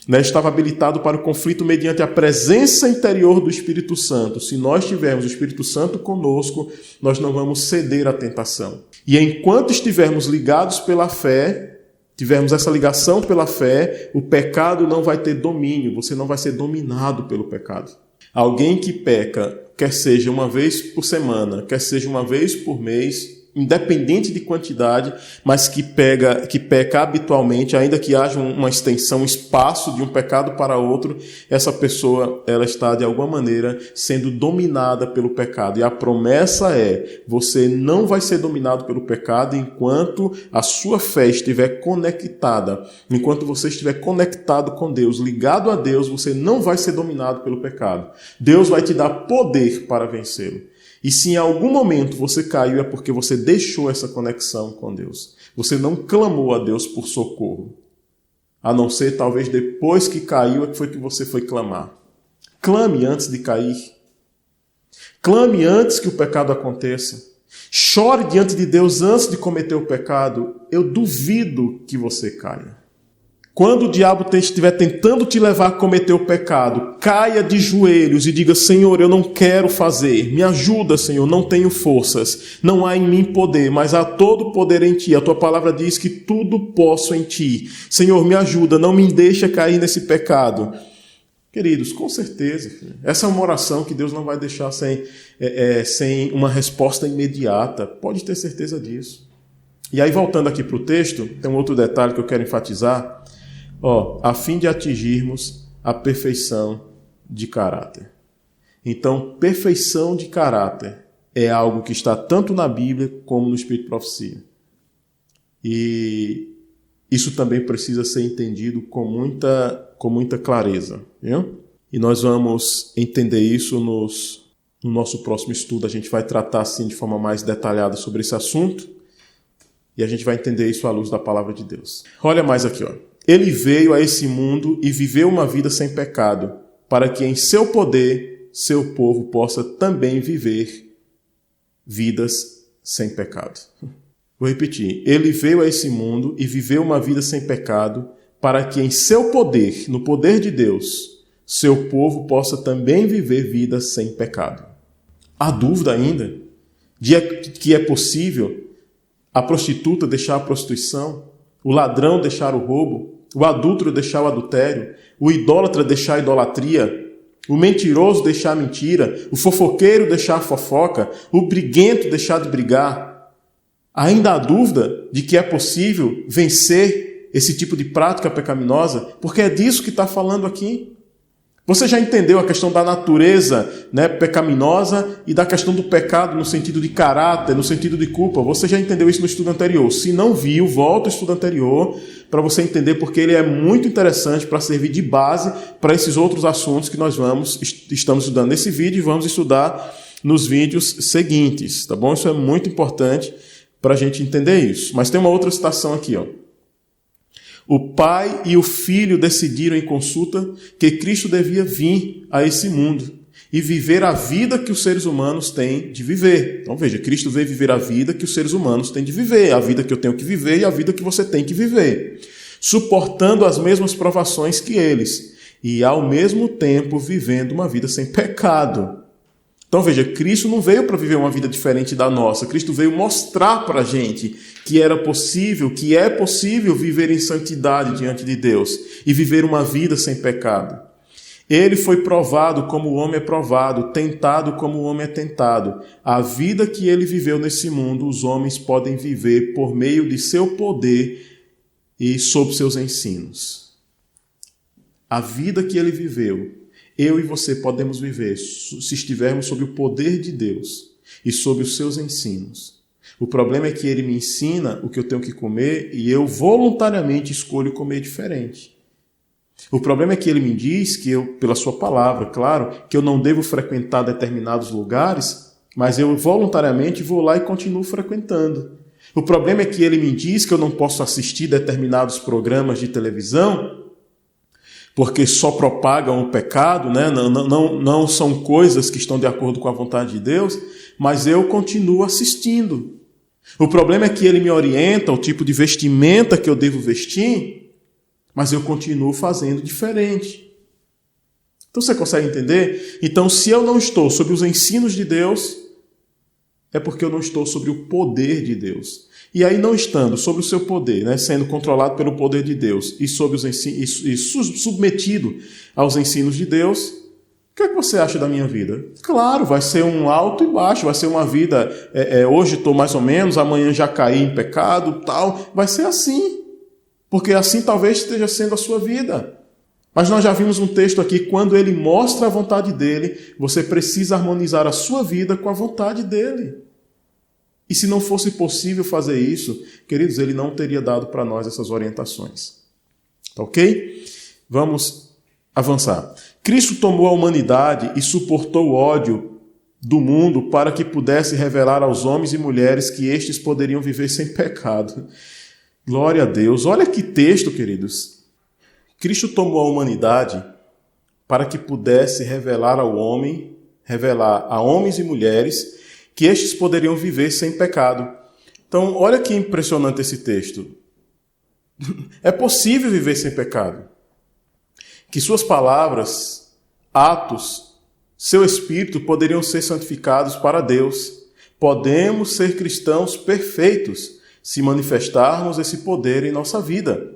[SPEAKER 1] Estava habilitado para o conflito mediante a presença interior do Espírito Santo. Se nós tivermos o Espírito Santo conosco, nós não vamos ceder à tentação. E enquanto estivermos ligados pela fé, tivermos essa ligação pela fé, o pecado não vai ter domínio, você não vai ser dominado pelo pecado. Alguém que peca, quer seja uma vez por semana, quer seja uma vez por mês, independente de quantidade, mas que peca habitualmente, ainda que haja uma extensão, um espaço de um pecado para outro, essa pessoa ela está de alguma maneira sendo dominada pelo pecado. E a promessa é: você não vai ser dominado pelo pecado enquanto a sua fé estiver conectada. Enquanto você estiver conectado com Deus, ligado a Deus, você não vai ser dominado pelo pecado. Deus vai te dar poder para vencê-lo. E se em algum momento você caiu, é porque você deixou essa conexão com Deus. Você não clamou a Deus por socorro. A não ser, talvez, depois que caiu, é que foi que você foi clamar. Clame antes de cair. Clame antes que o pecado aconteça. Chore diante de Deus antes de cometer o pecado. Eu duvido que você caia. Quando o diabo estiver tentando te levar a cometer o pecado, caia de joelhos e diga: Senhor, eu não quero fazer. Me ajuda, Senhor, não tenho forças. Não há em mim poder, mas há todo poder em Ti. A Tua palavra diz que tudo posso em Ti. Senhor, me ajuda, não me deixa cair nesse pecado. Queridos, com certeza, essa é uma oração que Deus não vai deixar sem uma resposta imediata. Pode ter certeza disso. E aí, voltando aqui para o texto, tem um outro detalhe que eu quero enfatizar. A fim de atingirmos a perfeição de caráter. Então, perfeição de caráter é algo que está tanto na Bíblia como no Espírito de Profecia. E isso também precisa ser entendido com muita clareza. Viu? E nós vamos entender isso no nosso próximo estudo. A gente vai tratar assim de forma mais detalhada sobre esse assunto. E a gente vai entender isso à luz da palavra de Deus. Olha mais aqui, Ele veio a esse mundo e viveu uma vida sem pecado, para que em seu poder, seu povo possa também viver vidas sem pecado. Vou repetir. Ele veio a esse mundo e viveu uma vida sem pecado, para que em seu poder, no poder de Deus, seu povo possa também viver vidas sem pecado. Há dúvida ainda de que é possível a prostituta deixar a prostituição, o ladrão deixar o roubo, o adúltero deixar o adultério, o idólatra deixar a idolatria, o mentiroso deixar a mentira, o fofoqueiro deixar a fofoca, o briguento deixar de brigar. Ainda há dúvida de que é possível vencer esse tipo de prática pecaminosa? Porque é disso que está falando aqui. Você já entendeu a questão da natureza, pecaminosa e da questão do pecado no sentido de caráter, no sentido de culpa? Você já entendeu isso no estudo anterior. Se não viu, volta ao estudo anterior para você entender, porque ele é muito interessante para servir de base para esses outros assuntos que nós estamos estudando nesse vídeo e vamos estudar nos vídeos seguintes, tá bom? Isso é muito importante para a gente entender isso. Mas tem uma outra citação aqui, O Pai e o Filho decidiram em consulta que Cristo devia vir a esse mundo e viver a vida que os seres humanos têm de viver. Então veja, Cristo veio viver a vida que os seres humanos têm de viver, a vida que eu tenho que viver e a vida que você tem que viver, suportando as mesmas provações que eles e ao mesmo tempo vivendo uma vida sem pecado. Então veja, Cristo não veio para viver uma vida diferente da nossa. Cristo veio mostrar para a gente que era possível, que é possível viver em santidade diante de Deus e viver uma vida sem pecado. Ele foi provado como o homem é provado, tentado como o homem é tentado. A vida que ele viveu nesse mundo, os homens podem viver por meio de seu poder e sob seus ensinos. A vida que ele viveu, eu e você podemos viver se estivermos sob o poder de Deus e sob os seus ensinos. O problema é que ele me ensina o que eu tenho que comer e eu voluntariamente escolho comer diferente. O problema é que ele me diz que eu, pela sua palavra, claro, que eu não devo frequentar determinados lugares, mas eu voluntariamente vou lá e continuo frequentando. O problema é que ele me diz que eu não posso assistir determinados programas de televisão, porque só propagam o pecado, não são coisas que estão de acordo com a vontade de Deus, mas eu continuo assistindo. O problema é que ele me orienta o tipo de vestimenta que eu devo vestir, mas eu continuo fazendo diferente. Então você consegue entender? Então, se eu não estou sob os ensinos de Deus, é porque eu não estou sobre o poder de Deus. E aí, não estando sob o seu poder, sendo controlado pelo poder de Deus e submetido aos ensinos de Deus, o que é que você acha da minha vida? Claro, vai ser um alto e baixo, vai ser uma vida, hoje estou mais ou menos, amanhã já caí em pecado, tal, vai ser assim. Porque assim talvez esteja sendo a sua vida. Mas nós já vimos um texto aqui, quando ele mostra a vontade dele, você precisa harmonizar a sua vida com a vontade dele. E se não fosse possível fazer isso, queridos, ele não teria dado para nós essas orientações. Tá ok? Vamos avançar. Cristo tomou a humanidade e suportou o ódio do mundo para que pudesse revelar aos homens e mulheres que estes poderiam viver sem pecado. Glória a Deus. Olha que texto, queridos. Cristo tomou a humanidade para que pudesse revelar a homens e mulheres que estes poderiam viver sem pecado. Então, olha que impressionante esse texto. É possível viver sem pecado. Que suas palavras, atos, seu espírito poderiam ser santificados para Deus. Podemos ser cristãos perfeitos se manifestarmos esse poder em nossa vida.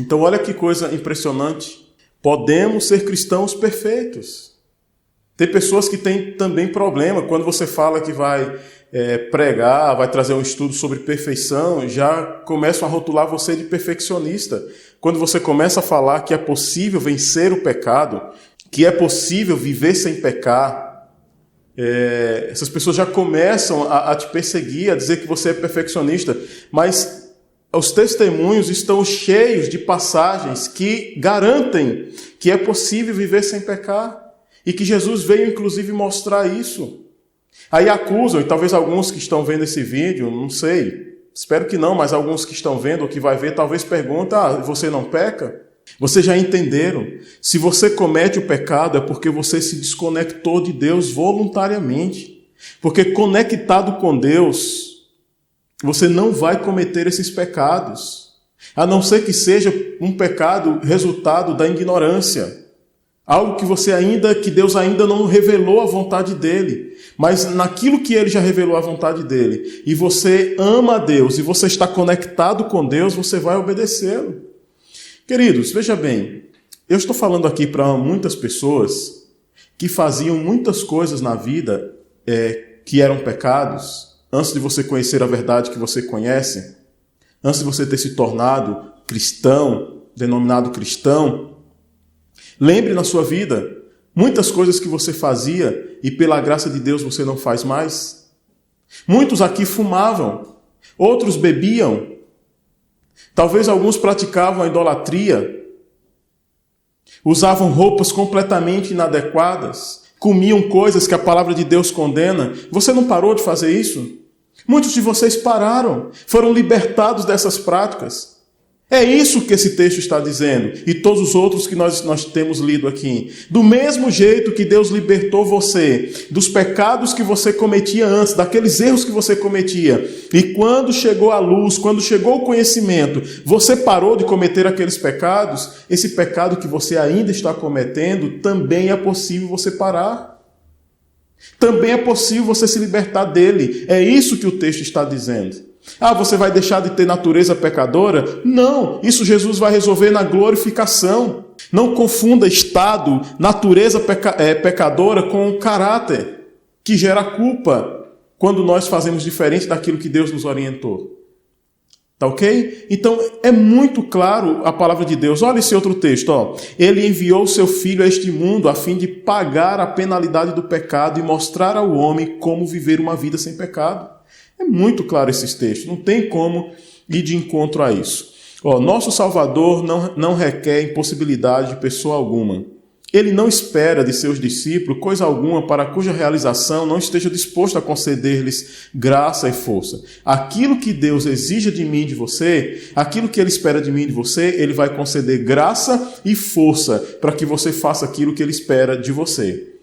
[SPEAKER 1] Então olha que coisa impressionante. Podemos ser cristãos perfeitos. Tem pessoas que têm também problema. Quando você fala que vai pregar, vai trazer um estudo sobre perfeição, já começam a rotular você de perfeccionista. Quando você começa a falar que é possível vencer o pecado, que é possível viver sem pecar, essas pessoas já começam a te perseguir, a dizer que você é perfeccionista. Mas os testemunhos estão cheios de passagens que garantem que é possível viver sem pecar. E que Jesus veio, inclusive, mostrar isso. Aí acusam, e talvez alguns que estão vendo esse vídeo, não sei, espero que não, mas alguns que estão vendo ou que vai ver, talvez perguntam, você não peca? Vocês já entenderam? Se você comete o pecado é porque você se desconectou de Deus voluntariamente. Porque conectado com Deus, você não vai cometer esses pecados. A não ser que seja um pecado resultado da ignorância. Algo que Deus ainda não revelou a vontade dele. Mas naquilo que ele já revelou a vontade dele, e você ama a Deus, e você está conectado com Deus, você vai obedecê-lo. Queridos, veja bem, eu estou falando aqui para muitas pessoas que faziam muitas coisas na vida que eram pecados, antes de você conhecer a verdade que você conhece, antes de você ter se tornado cristão, denominado cristão. Lembre na sua vida muitas coisas que você fazia e pela graça de Deus você não faz mais. Muitos aqui fumavam, outros bebiam. Talvez alguns praticavam a idolatria, usavam roupas completamente inadequadas, comiam coisas que a palavra de Deus condena. Você não parou de fazer isso? Muitos de vocês pararam, foram libertados dessas práticas. É isso que esse texto está dizendo, e todos os outros que nós temos lido aqui. Do mesmo jeito que Deus libertou você dos pecados que você cometia antes, daqueles erros que você cometia, e quando chegou a luz, quando chegou o conhecimento, você parou de cometer aqueles pecados, esse pecado que você ainda está cometendo, também é possível você parar. Também é possível você se libertar dele. É isso que o texto está dizendo. Você vai deixar de ter natureza pecadora? Não, isso Jesus vai resolver na glorificação. Não confunda estado, natureza pecadora com caráter, que gera culpa quando nós fazemos diferente daquilo que Deus nos orientou. Tá ok? Então é muito claro a palavra de Deus. Olha esse outro texto. Ele enviou o seu Filho a este mundo a fim de pagar a penalidade do pecado e mostrar ao homem como viver uma vida sem pecado. É muito claro esses textos, não tem como ir de encontro a isso. Nosso Salvador não requer impossibilidade de pessoa alguma. Ele não espera de seus discípulos coisa alguma para cuja realização não esteja disposto a conceder-lhes graça e força. Aquilo que Deus exige de mim e de você, aquilo que Ele espera de mim e de você, Ele vai conceder graça e força para que você faça aquilo que Ele espera de você.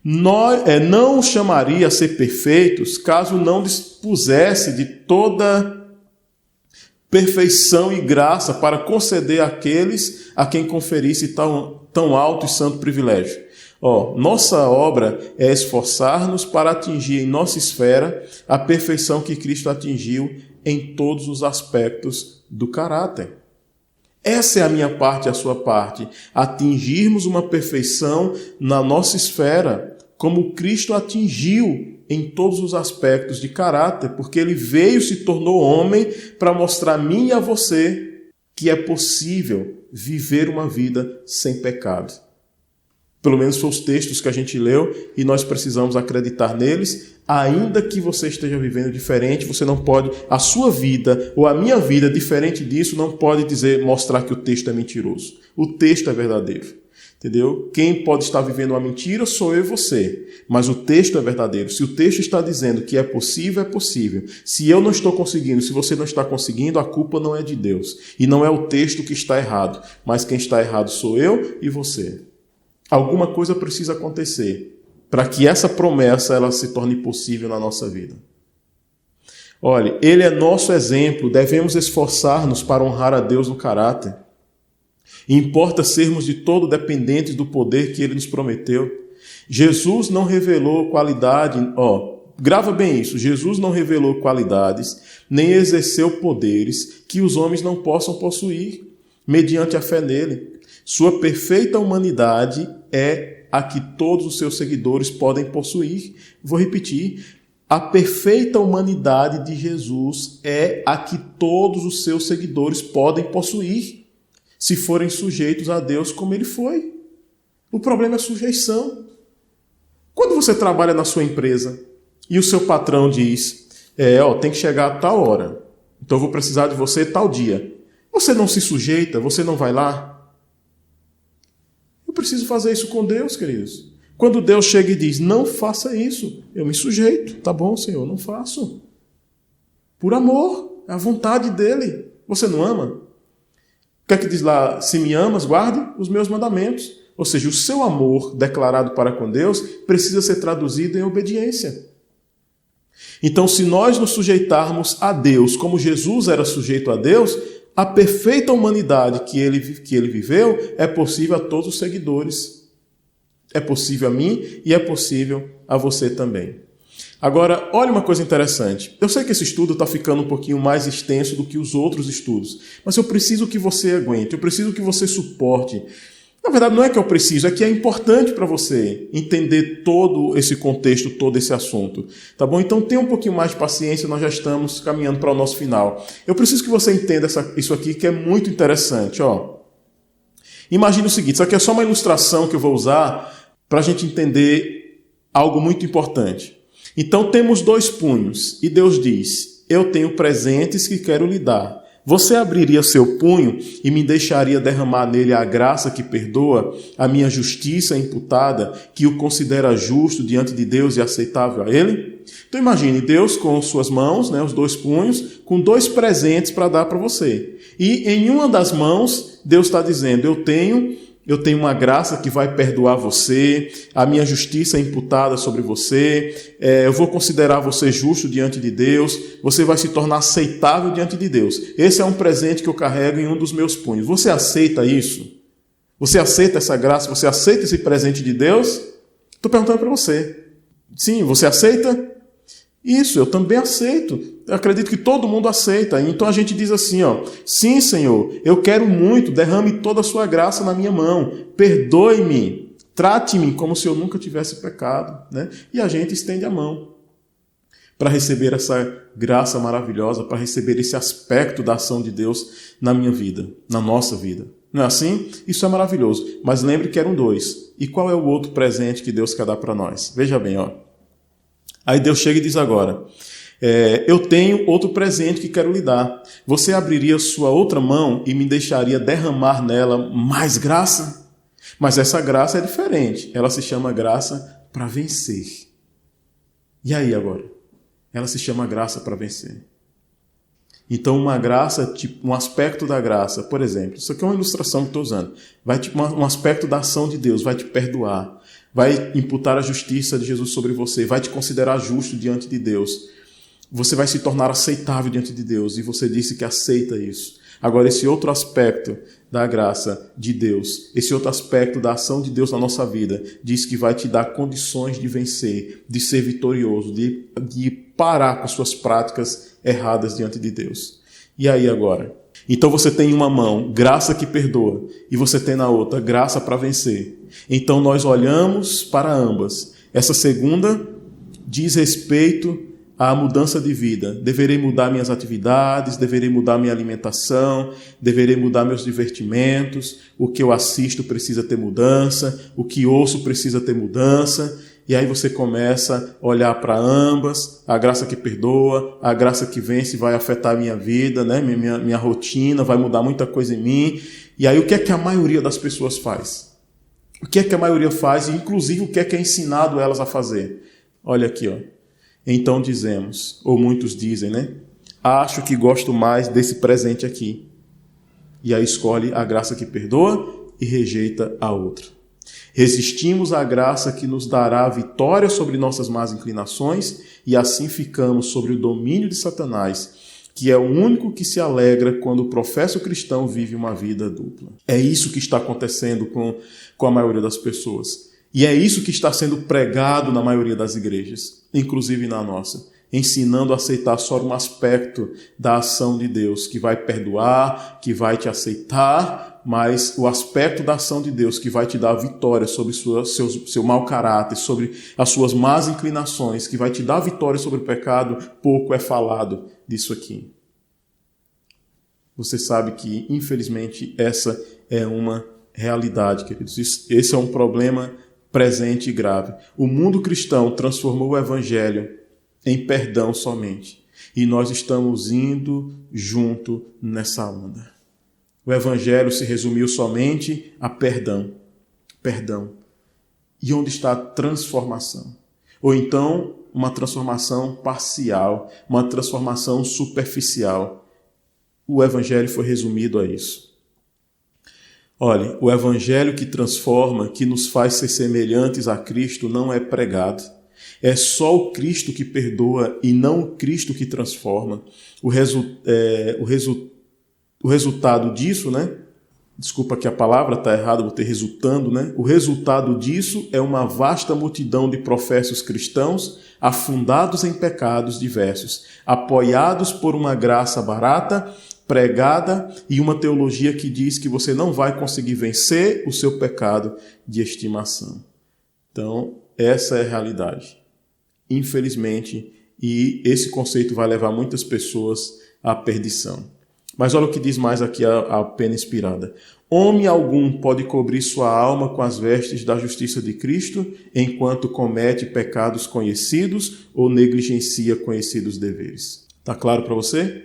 [SPEAKER 1] Não os chamaria a ser perfeitos caso não dispusesse de toda perfeição e graça para conceder àqueles a quem conferisse tão alto e santo privilégio. Nossa obra é esforçar-nos para atingir em nossa esfera a perfeição que Cristo atingiu em todos os aspectos do caráter. Essa é a minha parte e a sua parte. Atingirmos uma perfeição na nossa esfera, como Cristo atingiu em todos os aspectos de caráter, porque Ele veio, se tornou homem para mostrar a mim e a você que é possível viver uma vida sem pecado. Pelo menos foram os textos que a gente leu e nós precisamos acreditar neles. Ainda que você esteja vivendo diferente, você não pode, a sua vida ou a minha vida diferente disso, não pode mostrar que o texto é mentiroso. O texto é verdadeiro. Entendeu? Quem pode estar vivendo uma mentira sou eu e você. Mas o texto é verdadeiro. Se o texto está dizendo que é possível, é possível. Se eu não estou conseguindo, se você não está conseguindo, a culpa não é de Deus. E não é o texto que está errado. Mas quem está errado sou eu e você. Alguma coisa precisa acontecer para que essa promessa ela se torne possível na nossa vida. Olhe, ele é nosso exemplo, devemos esforçar-nos para honrar a Deus no caráter. E importa sermos de todo dependentes do poder que ele nos prometeu. Jesus não revelou qualidade, grava bem isso, Jesus não revelou qualidades, nem exerceu poderes que os homens não possam possuir, mediante a fé nele. Sua perfeita humanidade é a que todos os seus seguidores podem possuir. Vou repetir. A perfeita humanidade de Jesus é a que todos os seus seguidores podem possuir, se forem sujeitos a Deus como ele foi. O problema é a sujeição. Quando você trabalha na sua empresa e o seu patrão diz, tem que chegar a tal hora, então eu vou precisar de você tal dia. Você não se sujeita, você não vai lá? Eu preciso fazer isso com Deus, queridos. Quando Deus chega e diz, não faça isso, eu me sujeito. Tá bom, Senhor, não faço. Por amor, é a vontade dele. Você não ama? O que é que diz lá? Se me amas, guarde os meus mandamentos. Ou seja, o seu amor declarado para com Deus precisa ser traduzido em obediência. Então, se nós nos sujeitarmos a Deus como Jesus era sujeito a Deus, a perfeita humanidade que ele viveu é possível a todos os seguidores. É possível a mim e é possível a você também. Agora, olha uma coisa interessante. Eu sei que esse estudo está ficando um pouquinho mais extenso do que os outros estudos, mas eu preciso que você aguente, eu preciso que você suporte. Na verdade, não é que eu preciso, é que é importante para você entender todo esse contexto, todo esse assunto. Tá bom? Então, tenha um pouquinho mais de paciência, nós já estamos caminhando para o nosso final. Eu preciso que você entenda isso aqui, que é muito interessante. Imagine o seguinte, isso aqui é só uma ilustração que eu vou usar para a gente entender algo muito importante. Então, temos 2 punhos, e Deus diz, eu tenho presentes que quero lhe dar. Você abriria seu punho e me deixaria derramar nele a graça que perdoa, a minha justiça imputada, que o considera justo diante de Deus e aceitável a ele? Então imagine Deus com suas mãos, os 2 punhos, com 2 presentes para dar para você. E em uma das mãos, Deus está dizendo, eu tenho uma graça que vai perdoar você, a minha justiça é imputada sobre você, eu vou considerar você justo diante de Deus, você vai se tornar aceitável diante de Deus. Esse é um presente que eu carrego em um dos meus punhos. Você aceita isso? Você aceita essa graça? Você aceita esse presente de Deus? Estou perguntando para você. Sim, você aceita? Isso, eu também aceito. Eu acredito que todo mundo aceita. Então a gente diz assim, sim, Senhor, eu quero muito, derrame toda a sua graça na minha mão, perdoe-me, trate-me como se eu nunca tivesse pecado, E a gente estende a mão para receber essa graça maravilhosa, para receber esse aspecto da ação de Deus na minha vida, na nossa vida. Não é assim? Isso é maravilhoso. Mas lembre que eram 2. E qual é o outro presente que Deus quer dar para nós? Veja bem, Aí Deus chega e diz agora, eu tenho outro presente que quero lhe dar. Você abriria sua outra mão e me deixaria derramar nela mais graça? Mas essa graça é diferente. Ela se chama graça para vencer. E aí agora? Ela se chama graça para vencer. Então uma graça, um aspecto da graça, por exemplo, isso aqui é uma ilustração que estou usando, um aspecto da ação de Deus, vai te perdoar, vai imputar a justiça de Jesus sobre você, vai te considerar justo diante de Deus. Você vai se tornar aceitável diante de Deus, e você disse que aceita isso. Agora, esse outro aspecto da graça de Deus, esse outro aspecto da ação de Deus na nossa vida, diz que vai te dar condições de vencer, de ser vitorioso, de parar com as suas práticas erradas diante de Deus. E aí agora? Então você tem em uma mão graça que perdoa, e você tem na outra graça para vencer. Então nós olhamos para ambas. Essa segunda diz respeito à mudança de vida. Deverei mudar minhas atividades, deverei mudar minha alimentação, deverei mudar meus divertimentos, o que eu assisto precisa ter mudança, o que ouço precisa ter mudança. E aí você começa a olhar para ambas, a graça que perdoa, a graça que vence vai afetar a minha vida, minha rotina, vai mudar muita coisa em mim. E aí o que é que a maioria das pessoas faz? O que é que a maioria faz e inclusive o que é ensinado elas a fazer? Olha aqui, Então dizemos, ou muitos dizem, acho que gosto mais desse presente aqui. E aí escolhe a graça que perdoa e rejeita a outra. Resistimos à graça que nos dará a vitória sobre nossas más inclinações e assim ficamos sobre o domínio de Satanás, que é o único que se alegra quando o professo cristão vive uma vida dupla. É isso que está acontecendo com a maioria das pessoas. E é isso que está sendo pregado na maioria das igrejas, inclusive na nossa, ensinando a aceitar só um aspecto da ação de Deus, que vai perdoar, que vai te aceitar, mas o aspecto da ação de Deus que vai te dar a vitória sobre seu mau caráter, sobre as suas más inclinações, que vai te dar a vitória sobre o pecado, pouco é falado disso aqui. Você sabe que, infelizmente, essa é uma realidade, queridos. Esse é um problema presente e grave. O mundo cristão transformou o evangelho em perdão somente. E nós estamos indo junto nessa onda. O evangelho se resumiu somente a perdão. Perdão. E onde está a transformação? Ou então, uma transformação parcial, uma transformação superficial. O evangelho foi resumido a isso. Olha, o evangelho que transforma, que nos faz ser semelhantes a Cristo, não é pregado. É só o Cristo que perdoa e não o Cristo que transforma. O resultado disso, né? Desculpa que a palavra está errada, vou ter resultando, né? O resultado disso é uma vasta multidão de professos cristãos afundados em pecados diversos, apoiados por uma graça barata, pregada e uma teologia que diz que você não vai conseguir vencer o seu pecado de estimação. Então, essa é a realidade. Infelizmente, e esse conceito vai levar muitas pessoas à perdição. Mas olha o que diz mais aqui a pena inspirada. Homem algum pode cobrir sua alma com as vestes da justiça de Cristo, enquanto comete pecados conhecidos ou negligencia conhecidos deveres. Está claro para você?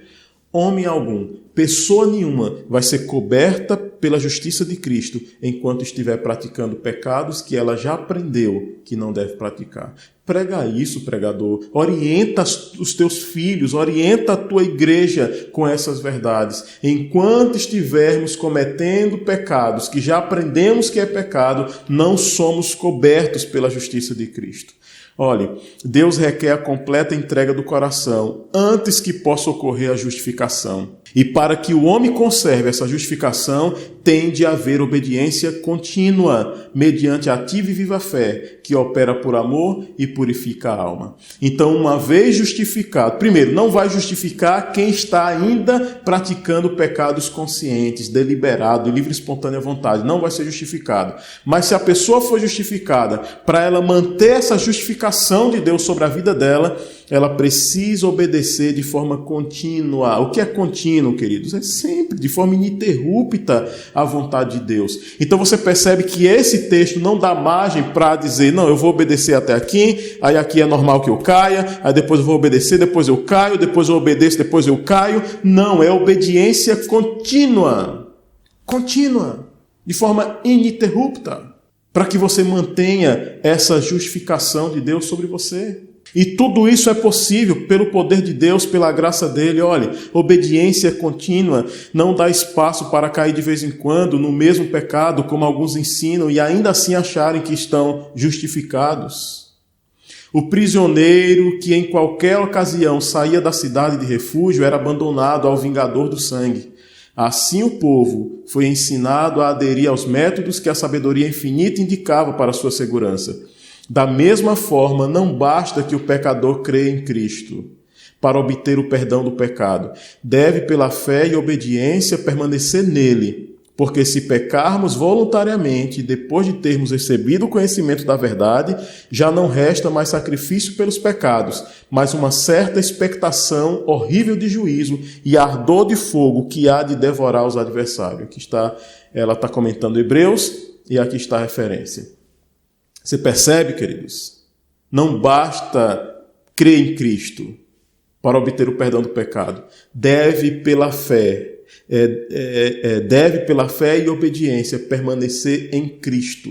[SPEAKER 1] Homem algum, pessoa nenhuma vai ser coberta pela justiça de Cristo enquanto estiver praticando pecados que ela já aprendeu que não deve praticar. Prega isso, pregador. Orienta os teus filhos, orienta a tua igreja com essas verdades. Enquanto estivermos cometendo pecados que já aprendemos que é pecado, não somos cobertos pela justiça de Cristo. Olhe, Deus requer a completa entrega do coração antes que possa ocorrer a justificação. E para que o homem conserve essa justificação, tem de haver obediência contínua, mediante a ativa e viva fé, que opera por amor e purifica a alma. Então, uma vez justificado, primeiro, não vai justificar quem está ainda praticando pecados conscientes, deliberado, livre e espontânea vontade. Não vai ser justificado. Mas se a pessoa for justificada, para ela manter essa justificação de Deus sobre a vida dela, ela precisa obedecer de forma contínua. O que é contínuo, queridos? É sempre, de forma ininterrupta, a vontade de Deus. Então você percebe que esse texto não dá margem para dizer, não, eu vou obedecer até aqui, aí aqui é normal que eu caia, aí depois eu vou obedecer, depois eu caio, depois eu obedeço, depois eu caio. Não, é obediência contínua. Contínua. De forma ininterrupta. Para que você mantenha essa justificação de Deus sobre você. E tudo isso é possível pelo poder de Deus, pela graça dele. Olha, obediência contínua não dá espaço para cair de vez em quando no mesmo pecado, como alguns ensinam, e ainda assim acharem que estão justificados. O prisioneiro que em qualquer ocasião saía da cidade de refúgio era abandonado ao vingador do sangue. Assim o povo foi ensinado a aderir aos métodos que a sabedoria infinita indicava para a sua segurança. Da mesma forma, não basta que o pecador creia em Cristo para obter o perdão do pecado. Deve, pela fé e obediência, permanecer nele, porque se pecarmos voluntariamente, depois de termos recebido o conhecimento da verdade, já não resta mais sacrifício pelos pecados, mas uma certa expectação horrível de juízo e ardor de fogo que há de devorar os adversários. Aqui está, ela está comentando Hebreus e aqui está a referência. Você percebe, queridos? Não basta crer em Cristo para obter o perdão do pecado. Deve pela fé e obediência permanecer em Cristo.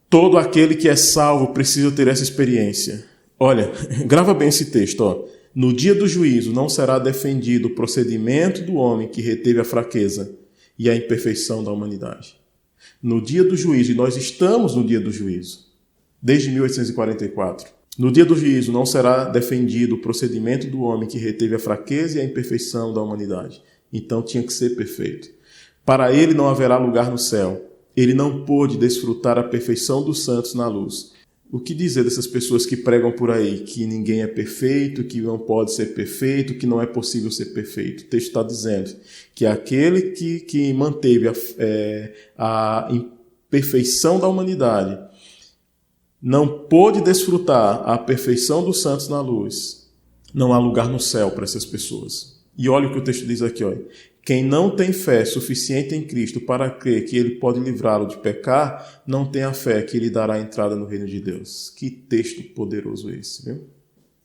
[SPEAKER 1] Todo aquele que é salvo precisa ter essa experiência. Olha, grava bem esse texto. Ó. No dia do juízo não será defendido o procedimento do homem que reteve a fraqueza e a imperfeição da humanidade. no dia do juízo, e nós estamos no dia do juízo, desde 1844. No dia do juízo não será defendido o procedimento do homem que reteve a fraqueza e a imperfeição da humanidade. Então tinha que ser perfeito. Para ele não haverá lugar no céu. Ele não pôde desfrutar a perfeição dos santos na luz. O que dizer dessas pessoas que pregam por aí que ninguém é perfeito, que não pode ser perfeito, que não é possível ser perfeito? O texto está dizendo que aquele que manteve a imperfeição da humanidade não pôde desfrutar a perfeição dos santos na luz. Não há lugar no céu para essas pessoas. E olha o que o texto diz aqui, olha. Quem não tem fé suficiente em Cristo para crer que Ele pode livrá-lo de pecar, não tem a fé que Ele dará entrada no reino de Deus. Que texto poderoso esse, viu?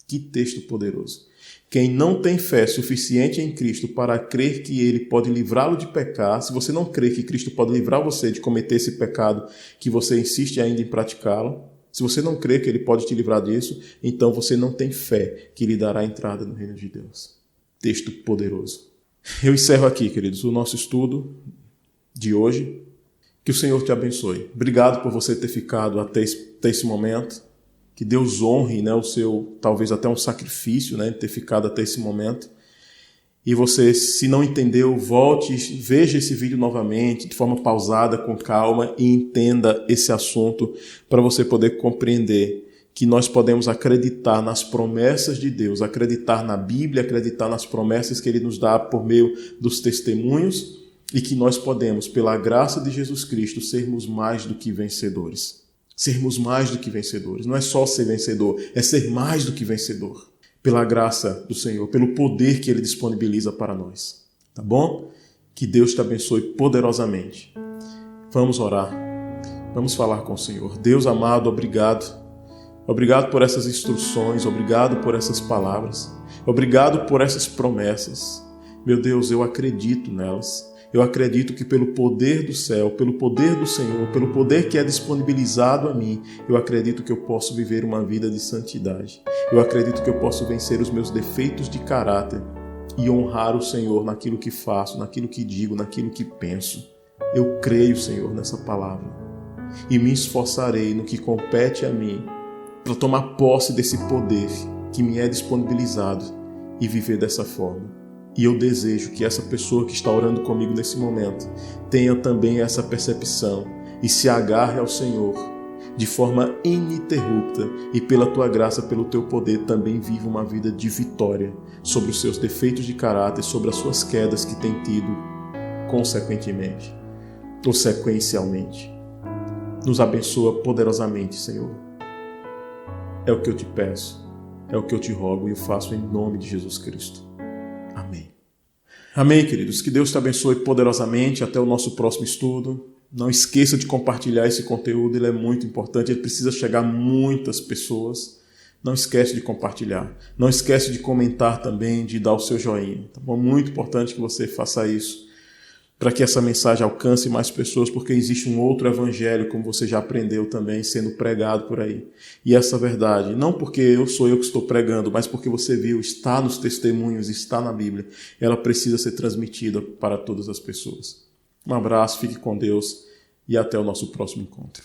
[SPEAKER 1] Que texto poderoso. Quem não tem fé suficiente em Cristo para crer que Ele pode livrá-lo de pecar, se você não crê que Cristo pode livrar você de cometer esse pecado que você insiste ainda em praticá-lo, se você não crê que Ele pode te livrar disso, então você não tem fé que lhe dará entrada no reino de Deus. Texto poderoso. Eu encerro aqui, queridos, o nosso estudo de hoje. Que o Senhor te abençoe. Obrigado por você ter ficado até esse momento. Que Deus honre, né, o seu, talvez até um sacrifício, né, de ter ficado até esse momento. E você, se não entendeu, volte, veja esse vídeo novamente, de forma pausada, com calma, e entenda esse assunto para você poder compreender que nós podemos acreditar nas promessas de Deus, acreditar na Bíblia, acreditar nas promessas que Ele nos dá por meio dos testemunhos e que nós podemos, pela graça de Jesus Cristo, sermos mais do que vencedores. Sermos mais do que vencedores. Não é só ser vencedor, é ser mais do que vencedor. Pela graça do Senhor, pelo poder que Ele disponibiliza para nós. Tá bom? Que Deus te abençoe poderosamente. Vamos orar. Vamos falar com o Senhor. Deus amado, obrigado. Obrigado por essas instruções, obrigado por essas palavras, obrigado por essas promessas. Meu Deus, eu acredito nelas. Eu acredito que pelo poder do céu, pelo poder do Senhor, pelo poder que é disponibilizado a mim, eu acredito que eu posso viver uma vida de santidade. Eu acredito que eu posso vencer os meus defeitos de caráter e honrar o Senhor naquilo que faço, naquilo que digo, naquilo que penso. Eu creio, Senhor, nessa palavra e me esforçarei no que compete a mim para tomar posse desse poder que me é disponibilizado e viver dessa forma. E eu desejo que essa pessoa que está orando comigo nesse momento tenha também essa percepção e se agarre ao Senhor de forma ininterrupta e pela Tua graça, pelo Teu poder, também viva uma vida de vitória sobre os seus defeitos de caráter, sobre as suas quedas que tem tido consequentemente ou sequencialmente. Nos abençoa poderosamente, Senhor. É o que eu te peço, é o que eu te rogo e eu faço em nome de Jesus Cristo. Amém. Amém, queridos. Que Deus te abençoe poderosamente. Até o nosso próximo estudo. Não esqueça de compartilhar esse conteúdo, ele é muito importante, ele precisa chegar a muitas pessoas. Não esquece de compartilhar. Não esquece de comentar também, de dar o seu joinha. Tá bom? Muito importante que você faça isso, para que essa mensagem alcance mais pessoas, porque existe um outro evangelho, como você já aprendeu também, sendo pregado por aí. E essa verdade, não porque sou eu que estou pregando, mas porque você viu, está nos testemunhos, está na Bíblia, ela precisa ser transmitida para todas as pessoas. Um abraço, fique com Deus e até o nosso próximo encontro.